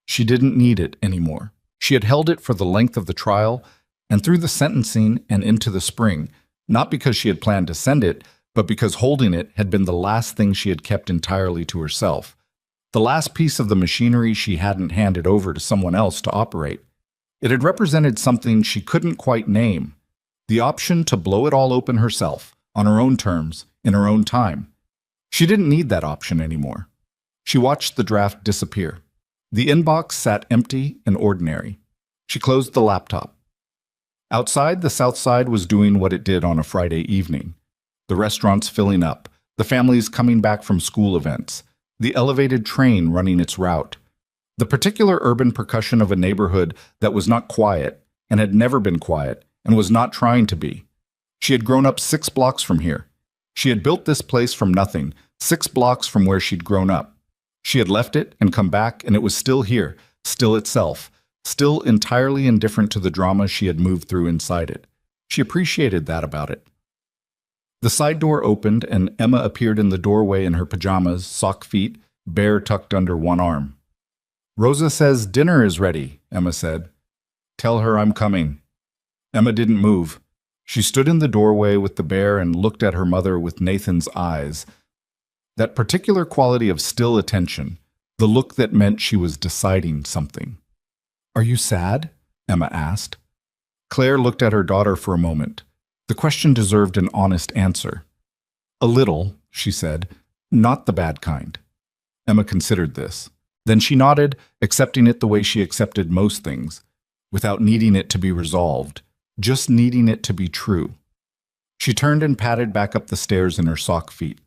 She didn't need it anymore. She had held it for the length of the trial and through the sentencing and into the spring, not because she had planned to send it, but because holding it had been the last thing she had kept entirely to herself, the last piece of the machinery she hadn't handed over to someone else to operate. It had represented something she couldn't quite name, the option to blow it all open herself, on her own terms, in her own time. She didn't need that option anymore. She watched the draft disappear. The inbox sat empty and ordinary. She closed the laptop. Outside, the South Side was doing what it did on a Friday evening. The restaurants filling up, the families coming back from school events, the elevated train running its route, the particular urban percussion of a neighborhood that was not quiet and had never been quiet and was not trying to be. She had grown up 6 blocks from here. She had built this place from nothing, 6 blocks from where she'd grown up. She had left it and come back, and it was still here, still itself, still entirely indifferent to the drama she had moved through inside it. She appreciated that about it. The side door opened, and Emma appeared in the doorway in her pajamas, sock feet, bear tucked under one arm. "Rosa says dinner is ready," Emma said. "Tell her I'm coming." Emma didn't move. She stood in the doorway with the bear and looked at her mother with Nathan's eyes. That particular quality of still attention, the look that meant she was deciding something. "Are you sad?" Emma asked. Claire looked at her daughter for a moment. The question deserved an honest answer. "A little," she said, "not the bad kind." Emma considered this. Then she nodded, accepting it the way she accepted most things, without needing it to be resolved, just needing it to be true. She turned and padded back up the stairs in her sock feet.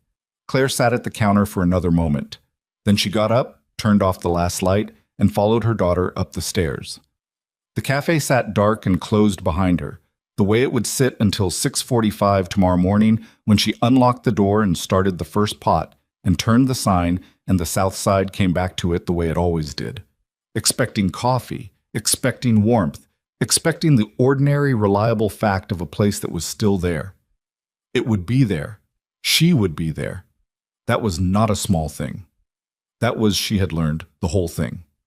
Claire sat at the counter for another moment. Then she got up, turned off the last light, and followed her daughter up the stairs. The cafe sat dark and closed behind her, the way it would sit until 6:45 tomorrow morning when she unlocked the door and started the first pot and turned the sign, and the South Side came back to it the way it always did. Expecting coffee, expecting warmth, expecting the ordinary, reliable fact of a place that was still there. It would be there. She would be there. That was not a small thing. That was, she had learned, the whole thing.